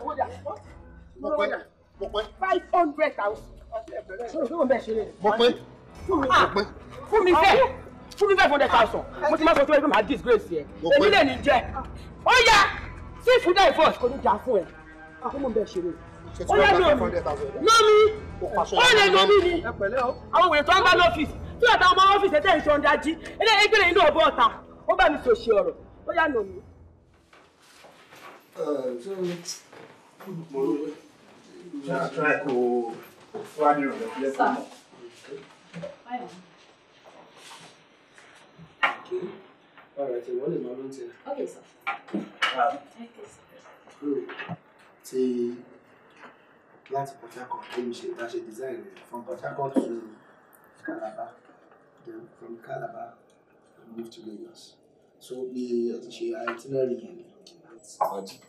Owó dà. Mo pẹ́. 500,000. Ṣé o bẹ̀ ṣe lè? Mo pẹ́. Fún mi fẹ́. Fún mi 500,000. Mo ti máa sọ fún ẹ pé màá disgrace ẹ. Èmi lè ní jẹ. Ó yá. Sí fún divorce kò ní jà fún ẹ. Àkómọ̀ bẹ̀ ṣe lè. Ó yá lómi. Ó lè lómi ni. Àwọn wèrè tó ń bá lọ́fíìsì. Tí ọ̀tá ọmọ ọ́fíìsì ẹ̀tẹ́ ìṣọ́ ń dájí. Eléyìí inú ọ̀bọ̀ ọ̀tá. Ó bá mi sòṣì ọ̀rọ̀. Ó yá lómi. Try to fly your reflection. Okay. All right. What is my volunteer? Okay, sir. Ti láti Port Harcourt, let me ṣe ìdáṣe design from Port Harcourt to Calabar. Then from Calabar, we move to Lagos. So we ṣe itinerary yẹn. Àbájí.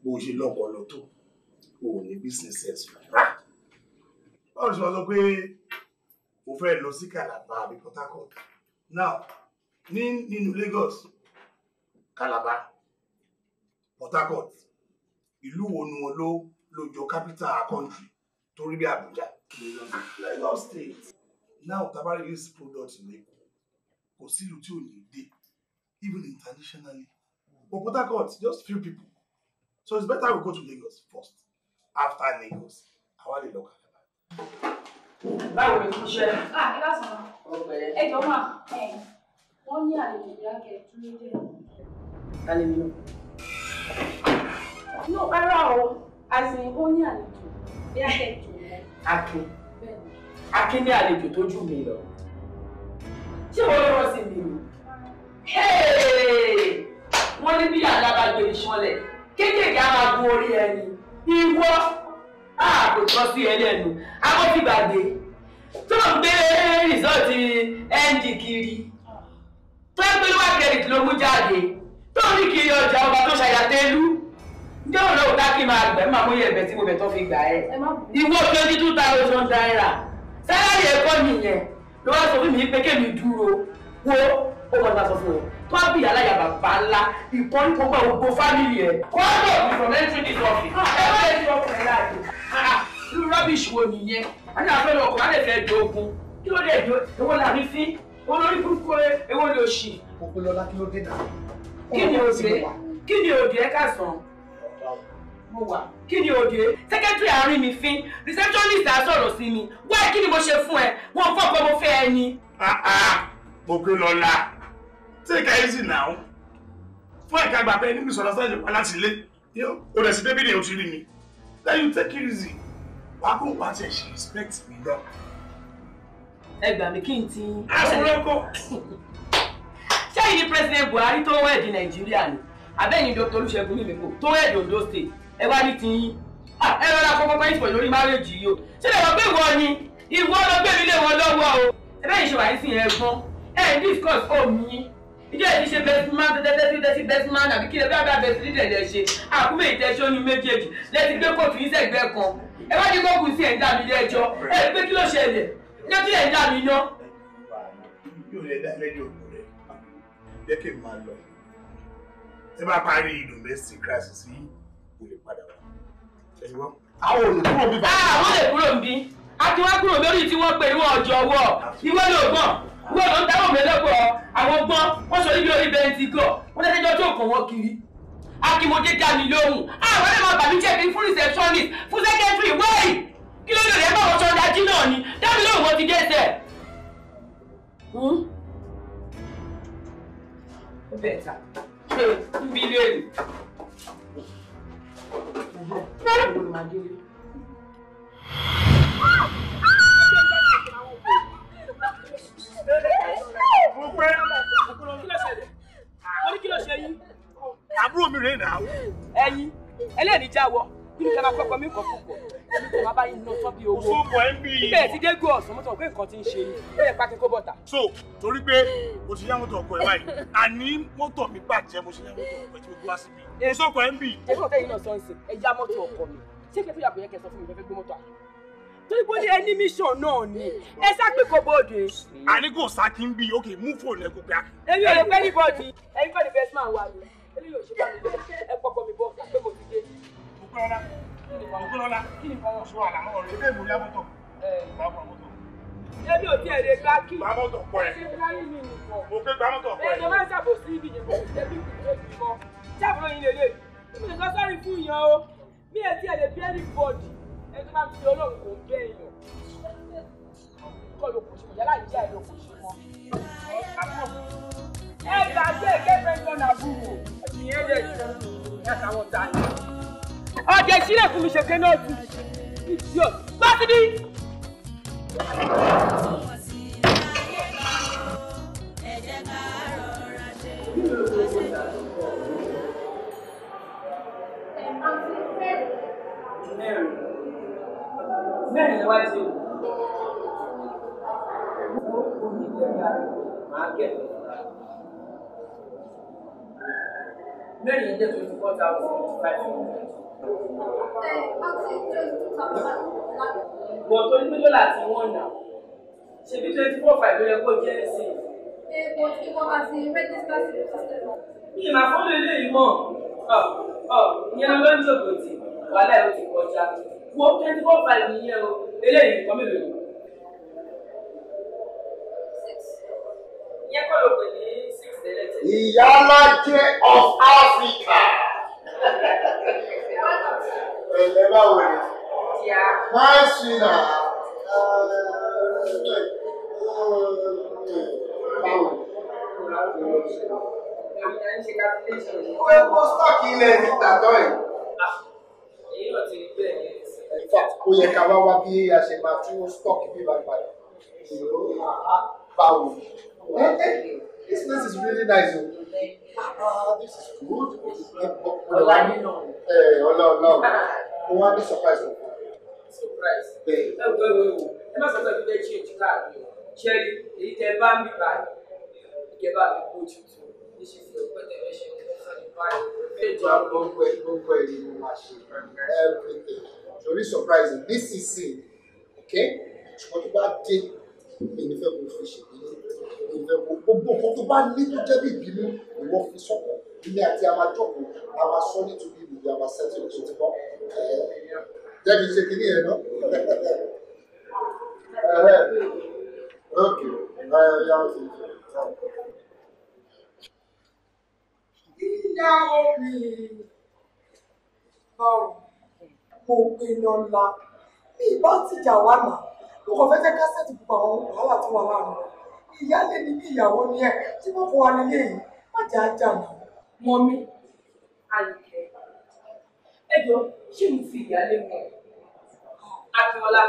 Bó ṣe lọ́pọ̀lọ́ tó, o ò ní business sense. Báwo ṣe wá sọ pé o fẹ́ lọ sí Calabar àbí Port Harcourt? Now, nínú Lagos, Calabar, Port Harcourt, ìlú wo ni wọn ló jọ capital country torí bí Abuja? Lagos State. Now, tabari release product in Lagos. Kò sí ìlú tí ò ní dé, even internationally. But Port Harcourt, just few people. So it's better we go to Lagos first. After Lagos, àwa lè lọ Calabar. Báwo ni kí ṣe? Ẹ ká sọ̀rọ̀. Ẹ jọ máa wọ́n ní àlejò ìyá kẹ̀ dúró dé. Àlejò. No, rárá o. Àsìn ó ní àlejò ìyá kẹ̀ jù lọ. Akin. Akin ní àlejò tó jù mí lọ. Ṣé wọ́n lọ́wọ́ sí mi ni? Wọ́n ní bí alábàgbé ìṣọ́lẹ̀. Kéékèèké á máa gun orí ẹni. Ìwọ kò tọ́ sí ẹlẹ́nu. Àwọn ti gbàgbé. Tó ń gbé rìsọ́ọ̀tì ND kiri. Tó ń gbé lówà credit ló mú jáde. Tó ń rí kiri ọjà ọba tó ṣàyàtẹ́lú. Ǹjẹ́ òun lọ́wọ́ ká kí n máa gbẹ̀ máa mú yẹ̀bẹ̀ tí mo bẹ̀ tó fi gbà ẹ́. Ìwọ 22,000 naira. Sálárì ẹ̀kọ́ nìyẹn. Ló wá sọ fún mi pé kémi dúró. Wo ó mọ̀ nípa sọ fún ẹ. Tó á bí aláya bàbá ńlá ìkọ́ni kó gbà gbogbo fámìlì ẹ̀. Wọ́n bọ̀ mi from entering this office. Ẹ bá lè fi ọkùnrin láàyè. Irú rubbish wo nìyẹn? A ní àfẹ́ lọ́kọ̀ á lè fẹ́ dogun. Kí ló dé do? Èwo là ní sí? Olórí burúkú èwo ló ṣì? Òpinlọ́lá kí ló dé náà? Kí ni òde? Kí ni òde ẹ ká sàn? Mo wà. Kí ni òde? Secretary àárín mi fín. Receptionist á sọ̀rọ̀ sí mi. Wá kí ni mo ṣe fún ẹ? Wọ́n fọ́ pé mo fẹ́ ẹ ni. Òpinlọ́lá. Take it easy now. Fún ẹ̀ka àgbà pé níbi ìsọ̀rọ̀ sáyẹ̀dì pa láti ilé. O rẹ̀ sí débí ni o ti rí mi. Then you take it easy. Wàá kó wá tiẹ̀ ṣe respect mi lọ. Ẹ gbà mí kí n ti. Àṣùrọ̀kọ̀. Ṣé ìyí President Buhari tó wẹ̀dì Nàìjíríà ni? Àbẹ́yìn Dr. Olúṣẹ́gun Mímíkò tó wẹ̀dì Ondo State. Ẹ wá ní tiyín. Ẹ rọra kọ́kọ́ ìfọ̀ lórí márèjì yìí o. Ṣé lè wọ́n pé ìwọ ni? Ìwọ ló gbé mi lé wọn lọ́wọ́ o. Ẹ bẹ́ẹ̀ ṣe wà ní sìn ẹ̀gbọ́n. Ẹ discuss home yín. Ìjọ ìdí ṣe best man àbí kí lè bá bá best leader lè ṣe. Àkúmẹ̀ ìtẹ́ṣọ́ ní méjèèjì. Lẹ́ti gbé kóòtù yín sẹ́gbẹ́ kan. Ẹ wá ní kókù sí ẹ̀ ń dá mi lẹ́jọ́. Ẹ pé kí ló ṣẹlẹ̀? Ní kí ẹ̀ ń dá mi ná. Yóò lè dá lẹ́yìn òkú rẹ̀. Jẹ́ kí n máa lọ. Ẹ bá parí domestic crisis yìí, kò lè padà wá. Ẹ̀yin wọ́n. Àwọn ò lè kúrò bí báyìí. Àwọn lè kúrò bí. A ti wá kúrò lórí tí wọ́n pè ní wọn ọjọ́ wọ̀. Ìwé ló gbọ̀n. Wọ́n lọ ń dáwọ́ mi lẹ́kọ̀ọ́. Àwọn gbọ́n wọ́n sọ níbi orí bẹ́ẹ̀ ti gọ̀. Wọ́n lẹ́sẹ̀jọ́ tó kàn wọ́n kiri. Akímọ̀dé dá mi lóhùn. Àwọn ẹ̀rọ máa bà mí jẹ́ bí fún receptionist fún secretary wẹ́ẹ̀. Kí ló lè rẹ́ bá wọn sọ dájú náà ni? Dá mi lóhùn wọ́n ti dé sẹ̀. Ó bẹ̀ ta. Ṣé ń bí léèrè? Kí ló ṣẹlẹ̀? ṣe yín. Àbúrò mi rèé náà. Ẹ̀yin ẹlẹ́ni jáwọ́ nínú kí a máa kọ́kọ́ mí nǹkan púpọ̀ ẹni tó máa bá yín ná tán bí owó. Òṣogbo ẹ̀ ń bí. Bíbẹ̀ ti dé gò ọ̀sán mọ́tò pé nǹkan ti ń ṣe ni ó yẹ pa kíkó bọ̀tà. So torí pé o ti yá mọ́tò ọkọ ẹ̀ báyìí àní mọ́tò mi bàjẹ́ mo ṣe yá mọ́tò ọkọ ẹ̀ tí mo gbé wá síbi. Òṣogbo ẹ̀ ń bí. Ẹ fún ọ̀tẹ́yìn náà sọ́nsìn ẹ yá mọ́tò ọkọ mi ṣé kí ẹ fìyà kò yẹ kẹ sọ fún mi fẹ́ gbé mọ́tò àná. Torí pé ó ní ẹni mission náà ni ẹ sápè kó bóde. Àní kò sá kí n bí ok mú fóònù ẹ kó gbá. Èmi ò lè pẹ́ ní bọ́ọ̀dì ẹ̀yin kọ́ ni best man wà ní èmi yóò ṣe bá mi bẹ́ẹ̀ ẹ pọ̀pọ̀ mi bọ́ pé mo ti dé. Ògúnlọ́lá kí ni ìfọwọ́ sọ àlàmọ́ ọ̀rẹ́ ilé ìwé yá mọ́tò. Bá mọ́ mọ́tò. Èmi ò tiẹ̀ lè gba kí. Bá mọ́tò ọkọ ẹ̀. Mo pé gbá mọ́tò ọkọ ẹ̀. Ẹ máa ń ṣàbòsí ibi ìdìbò ìdẹ́bí ìdìbò ṣàbùrọ̀ yín lélẹ̀. Mi ò sọ sọ́rí fún yan o. Mi ò tiẹ̀ lè bí ẹni bọ́ọ̀dì. Ẹ tó bá fi Ọlọ́run kò ń bẹ́ èèyàn. Kọ́ ló kò ṣe mọ̀ yálà ìyá ẹ̀ ló kò ṣe mọ́. Ẹ gbàgbé ìkẹ́fẹ́ sọ́nà àbúrò. Ìyẹn lè jẹ́ àtàwọn tààlà. Ọ̀dẹ̀ sílẹ̀ fún mi ṣe ké náà tù. Idiot. Bá ti bí. Mẹ́rin ni wá ti o. Ó ní ìjẹ̀yà máa gẹ̀. Mẹ́rin yẹn jẹ́ 24,500. Bọ̀ tó ní dọ́là tí wọ́n nà. Ṣé bí 24,500 ló yẹ kó jẹ́ sí? Mi máa fọ́ lé léyìí mọ̀. Ìyẹn ló ń jòkó tì. Wàhálà ẹ̀ ó ti kọjá. Wo 24,500 nìyẹn o. Eléyìí nǹkan mélòó ni? Ìyẹn kọ́ ló pè ní 6 tẹ́lẹ̀ tẹ́lẹ̀. Ìyálájé of Africa. Ẹ̀lẹ́ báwo ni? Máa ń ṣe nà. Ó yẹ kó stọ́ọ̀kì ilẹ̀ ní tàtọ́ ẹ̀. Èyí náà ti rí bẹ́ẹ̀ ni. In fact, ó yẹ ká wá wá bí a ṣe máa tún stọ́ọ̀kì bí ìbàdàn padà. Báwo? This place is really nice. This is good. Ọlọ́ọ̀lọ́ọ̀. Mo wá ní surprise. Surprise. Ẹ má sọ pé ìdílé change káàdì o. Ṣẹ́rí èyí tẹ bá mi báyìí. Ìjẹba mi kó tutù. Níṣẹ́ fi ọ̀pẹ tẹ̀lé ṣe ní ọ̀sán ní báyìí. Gbogbo ẹ̀ ni mo máa ṣe. Everything. Torí surprise nísinsìnyí. Okay? Ṣùgbọ́n tó bá dé, èmi fẹ́ kó fi ṣèbínú. Gbogbo nǹkan tó bá ní tó jẹ́ bí ìbínú ìwọ fi sọ́kàn ilé àti amájọ́kù àwọn sọ nítorí ìlú àwọn sẹ́tì tó ti bọ́ jẹ́bi ṣe kìíní ẹ̀ náà. Ìyàwó mi báwo mo pe lọ́la bí ìbá tìjà wà náà mo kàn fẹ́ jẹ́ kásẹ̀tì gbogbo àwọn wàhálà tó wà láàrin wọn. Ìyálé ni bí ìyàwó ni ẹ tí wọ́n fún wa nílé yìí má jẹ́ ajá náà. Mọ́mí Àyìnkẹ́ ẹ jọ ṣé mo fi ìyálé mọ̀ Akínọlá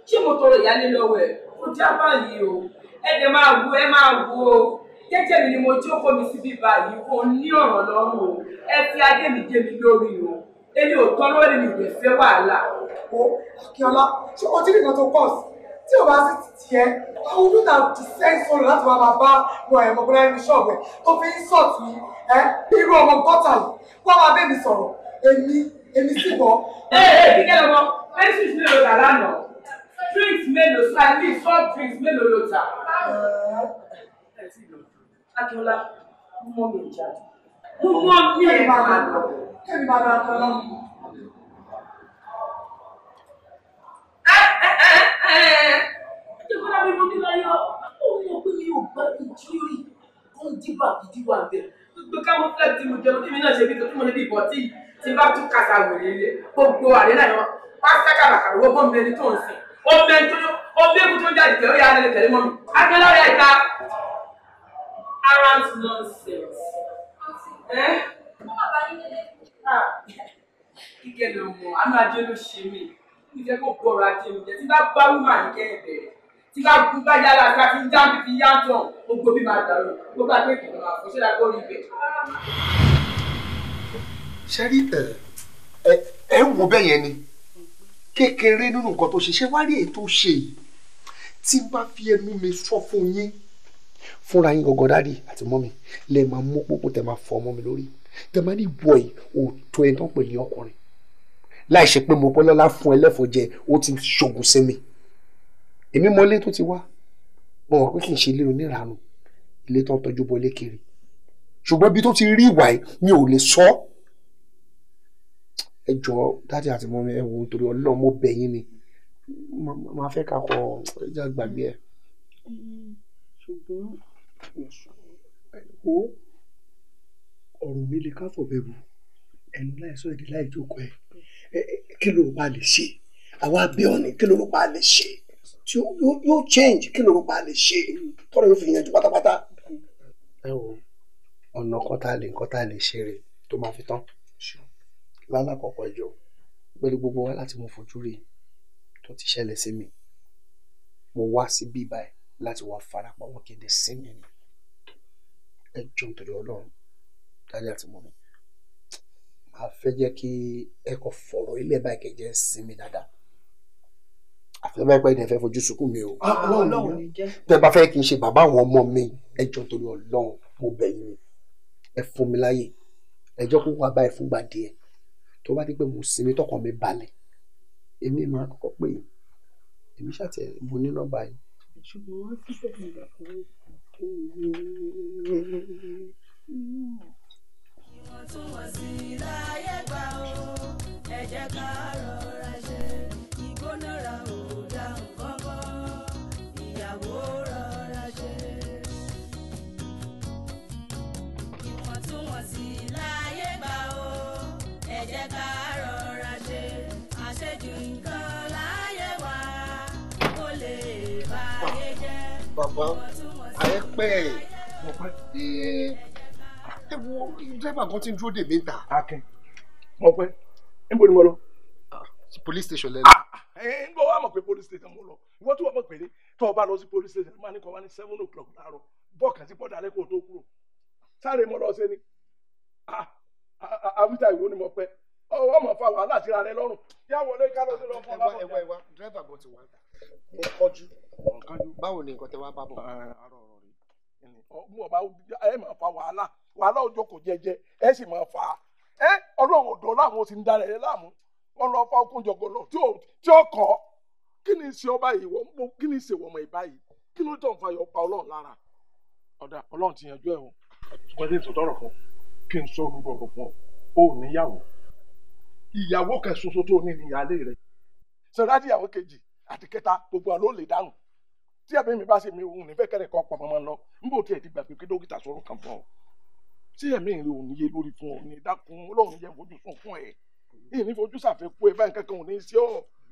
ṣé mo tọrọ ìyálé lọ́wọ́ ẹ̀ kó já báyìí o ẹ dẹ̀ máa wú o jẹ́jẹ́ mi ni mo jókòó mi síbí báyìí kò ní ọ̀rọ̀ lọ́rùn o ẹ fi adé mi dé mi lórí o èmi ò tọ́ lórí mi ìdẹ̀ fẹ́ wàhálà. Ó Akínọlá ṣé o ti rí nǹkan tó pọ̀ sí tí o bá sì ti tiẹ̀ àwọn ojú náà ti sẹ́yìn sọ̀rọ̀ láti wá máa bá wọn ẹ̀ mọ̀gbọ́n nínú ṣọ́ọ̀bù ẹ̀ tó fi ń sọ̀tù irú ọmọ gọ́tà yìí wọ́n máa bẹ́ẹ̀ mi sọ̀rọ̀ èmi sì bọ́. Kíkẹ́ lọ́mọ pẹ́sìs mélòó là lánàá drinks mélòó slightly soft drinks mélòó ló ta. Akínọlá mọ́ mi ìjà mọ́ mi ẹ̀ máa lọ. Kẹ́mi máa lọ Akínọlá. Ẹjẹ́ kọ́lá mi mo ní láyọ̀, ó mọ̀ pé mi ò gbá ìjírí, ó ń dìbà gidi wà bẹ́ẹ̀. Gbogbo káwọn fẹ́ tí mo jẹun tí mi náà ṣe bí tó tí mo ní bí ìbọn tí bá tún kàṣà wèrè ilé. Gbogbo àrẹ náà yọ, wá sákà bàkàrà owó bọ́ọ̀mù ẹni tó ń sìn. Ọmọ ẹkú tó ń jáde tẹ̀ ó yà á lẹ́lẹ̀ tẹ̀lé mọ́ mi. Akínọlá rẹ̀ ta arrant nonsense. Kíkẹ́ ló mọ̀, àánú ajé ló ṣe mí. Mo jẹ́ kó bọ̀rọ̀ ajé mi jẹ́ tí bá bá wúmà ní kẹ́yìn bẹ̀rẹ̀. Tí bá kú bá yára ká fi ń já bí fi yá tán, gbogbo bí máa dàrú. Gbogbo àgbẹ̀ kìí máa fọ́ ṣẹ́dá kó rí ibẹ̀. ṣe rí ẹ ń wo bẹ́ẹ̀ yẹn ni kékeré nínú nǹkan tó ṣe ṣe wá rí ètò ṣe yìí tí n bá fi ẹnu mi sọ fún yín fúnra yín gangan dáàdì àti mọ́mì lè máa mú pópó tẹ máa fọ ọmọ mi lórí tẹ máa ní ìwọ yìí òótọ́ ẹ̀ tó ń pè ní ọkùnrin láì ṣe pé mo pẹ́ lọ́lá fún ẹlẹ́fọ̀ọ́ jẹ ó ti ṣògùn sí mi èmi mọ ilé tó ti wá mo mọ̀ pé kì í ṣe ilé oníranù ilé tó ń tọ́jú bọ ilé kiri ṣùgbọ́n ibi tó ti rí ìwà yìí mi ò lè sọ ẹ jọ̀ọ́ dáàdì àti mọ́mì ẹ wò nítorí Ọlọ́run mo bẹ̀ yín ni máa fẹ́ ká kọ ẹja gbàgbé ẹ. ṣùgbọ́n ọ̀rọ̀ mi lè ká fọ̀bẹ̀ bù ẹnu láìsọ èdè láì jókòó ẹ kí ló bá lè ṣe àwa abẹ́ ọ̀nì kí ló bá lè ṣe tí yóò change kí ló bá lè ṣe tọ́rọ yóò fi yanjú pátápátá. ẹ wo ọ̀nà kan tá a lè ṣe rè tó máa fi tán lálàkọ̀kọ̀ ìjọ pẹ̀lú gbogbo wa láti mú fojú rí tó ti ṣẹlẹ̀ sí mi mo wá sí bí báyìí láti wá farapọ̀ wọn kéde sí mi ni ẹ jọ nítorí Ọlọ́run dájú àti mọ́ mi máa fẹ́ jẹ́ kí ẹ kọ fọ̀rọ̀ ilé báyìí kẹjẹ sí mi dáadáa àfẹ́ bá pẹ́ ìdẹ́fẹ́ fojú sunkún mi o Ọlọ́run ní jẹ́ tẹ́ bá fẹ́ kí n ṣe bàbá àwọn ọmọ mi ẹ jọ nítorí Ọlọ́run mo bẹ̀ yín ni ẹ fún mi láyè ẹ jọ kó wá báyìí fúngbà díẹ̀ tó bá dé pé mo sinmi tọkàn mi balẹ̀ èmi máa kọ́kọ́ pè yín èmi ṣàtẹ mo ní nọ́mbà yìí. ṣùgbọ́n wọ́n ti fẹ́ mi gbà fún ìwọ̀ntúnwọ̀nsì láyé gbà ó ẹ jẹ́ ká rọra ṣe ìgbónára ò dáhùn kọ́kọ́ ìyàwó rọra ṣe. ìwọ̀ntúnwọ̀nsì láyé gbà ó ẹ jẹ́ ká rọra ṣe àṣejù nǹkan láyé wa ó lè báyé jẹ́. bàbá àyẹ pẹ́ mo pẹ́ ẹ wo dírẹ́bà kan tí ń dúró dè mí ta. Akin mo pẹ́ níbo ni mo lọ. police station lẹ́nu. ń gbọ́ wá mọ̀ pé police station mo lọ ìwọ tí wọ́n mọ̀ pé tó o bá lọ sí police station máa ní kọ́ wá ní 7 o'clock láàárọ̀ bọ́ọ̀kì sí bọ́ọ̀dà lẹ́kọ̀ọ́ tó kúrò sáré mo lọ sí ni àwítà ìwọ ni mo pẹ́ ọwọ́ mọ̀ fa wàhálà síra rẹ lọ́rùn yá wọlé ká lọ sí lọ fún ọlọ́pàá. ẹwà dírẹ́bà bọ̀ ti wà ń tà mo kọjú báwo ni nǹkan tẹ wá bá bọ̀. mú ọba ẹ máa fa wàhálà òjò kò jẹjẹ ẹ sì máa fa Ọlọ́run ọ̀dọ́ láwọn ó sì ń darẹ̀ ẹ láàmú wọn lọ fa okùn jọgọlọ tí ó kọ́ kí ni ṣe ọba yìí kí ni ṣe wọ̀mọ̀ ìbáyìí kí ló tó ń fa yọ pa Ọlọ́run lára ọ̀dà Ọlọ́run ti yanjú ẹ̀ o ṣùgbọ́n tí n sọ̀tọ̀rọ̀ fún kí n sọ orúkọ ọ̀rọ̀ fún ọ ò níyàwó ìyàwó kan ṣoṣo tó ní ìyáálé rẹ sọdájú ìyàwó kejì àti kẹta gbogbo àlọ́ lè dáhùn tí ẹ̀mí mi bá ṣe mi òun nífẹ̀ẹ́ kẹ́rẹ̀ kan pọ̀ mọ́ lọ níbo tí ẹ̀ ti gbà pé kí dókítà sọ̀rọ̀ kan fún ọ tí ẹ̀mí rẹ ò níye lórí fún ọ ní dákun Ọlọ́run yẹ fojú sùn fún ẹ ní fojú sàfẹ́kù ẹ báyìí kankan ò ní sí ọ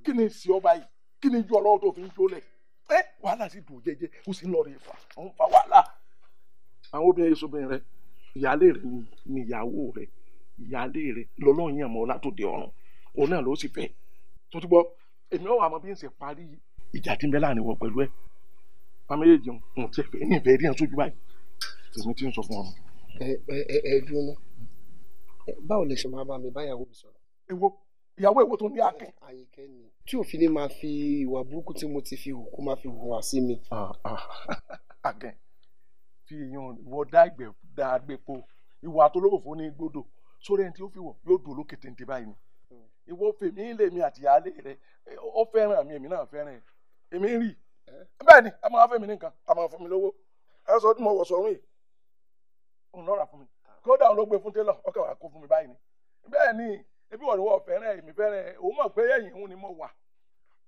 kí ni sí ọ báyìí kí ni ju ọlọ́wọ́ tó fi ń jólẹ̀ wàhálà sì dùn jẹjẹ ó sì ń lọ rè fà ó ń fa wàhálà àwọn obìnrin èso obìnrin rẹ ìyáálé rẹ ni ìyàwó rẹ ìyáálé rẹ lọ́lọ́run yàn mọ́ látòdì ọ̀run òun náà ló sì fẹ́ tó ti gbọ́ èmi ọ̀ àmọ́ bí n ṣe parí ìjà tí ń bẹ láàrin wọ pẹ̀lú ẹ̀ àméjèèjì ń tẹ̀ fẹ́ ní ìfẹ́ rí ẹ̀ sójú báyìí èmi ti ń sọ fún ọ. ẹ dúró ná báwo lè ṣe máa bá mi báyàwó mi sọ̀rọ̀. ìyàwó èwo tó ní Akin. Àyìnkẹ́ ni tí òfin ní máa fi ìwà burúkú tí mo ti fi hù kó máa fi hùwà sí mi. Akin fi èèyàn wọ dá ìgbẹ́ dá gbépo ìwà tó lóbò fún ní gbódò sórí ẹni tí ó fi wọ̀ yóò dùn lókè téńté báyìí ni ìwọ fèmí lè mi àti ìyáálé rẹ ó fẹ́ràn mi èmi náà fẹ́ràn ẹ̀ èmi ń rí bẹ́ẹ̀ ni a máa fẹ́ mi ní nǹkan a máa fún mi lówó ẹ sọ tí mo wọ̀ sọ̀rùn yìí òun lọ́ra fún mi kódà òun ló gbé fún télọ̀ ọkọ̀ wà kó fún mi báyìí ni bẹ́ẹ̀ ni ebi wọ̀ ni wọ́n fẹ́ràn èmi fẹ́ràn ẹ̀ òun mọ̀ pé ẹ̀yìn òun ni mo wà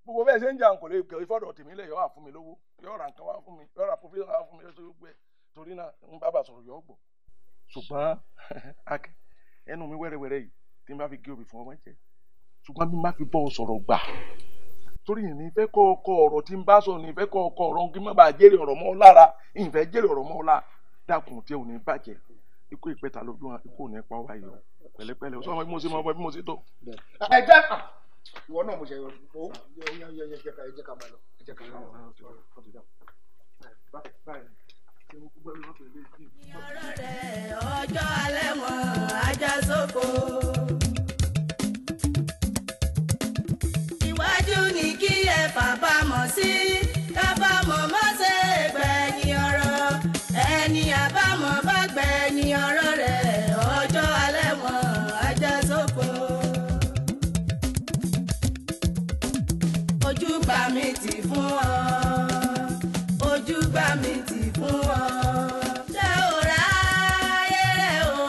gbogbo bẹ́ẹ̀ ṣe ń jà kò lè gẹ̀rí fọ́dọ̀ tèmi lẹ̀ yọ wà fún mi lówó yọ ra nǹkan wá fún mi yọ ra fún mi wá fún mi lọ́sọ̀ gbẹ torí náà ń bá bà sọ̀rọ̀ yọ gbọ̀ ṣùgbọ́n Akin ẹnu mi wẹ́rẹ́wẹ́rẹ́ yìí tí n bá fi gé obì fún ọmọ jẹ ṣùgbọ́n bí n bá fi bọ́ sọ̀rọ̀ gbà torí ní ìfẹ́ kọ́ ọkọ ọ̀rọ̀ tí n bá sọ ní ìfẹ́ kọ́ ọkọ ọ̀rọ̀ kí n má bàa jẹ́rìí ọ̀rọ̀ mọ́ lára ìfẹ́ jẹ́rìí ọ̀rọ̀ mọ́ lára dákun tí ò ní bàjẹ́ ikú ìpẹta lójú wọn ikú ò ní pa wáyé o pẹ̀lẹ́pẹ̀lẹ́ sọ wọn bí mo ṣe mọ bí mo ṣe tó. ẹ jẹ́ ìwọ náà mo ṣe yọ ó ẹ jẹ́ ká máa lọ ẹ jẹ́ ká máa lọ. ọjọ́ alẹ́ wọn ajá sóko. ọ̀rọ̀ rẹ̀ ọjọ́ alẹ́ wọn ajá sóko. Ojú gbà mí tì fún ọ, ojú gbà mí tì fún ọ. Ṣé o ráyè o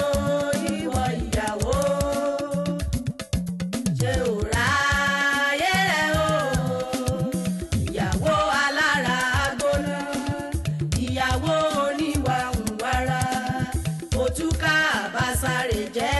ìwọ ìyàwó? Ṣé o ráyè o ìyàwó alára gbóná, ìyàwó oníwà ń wára, òtúkà àbásáré jẹ́.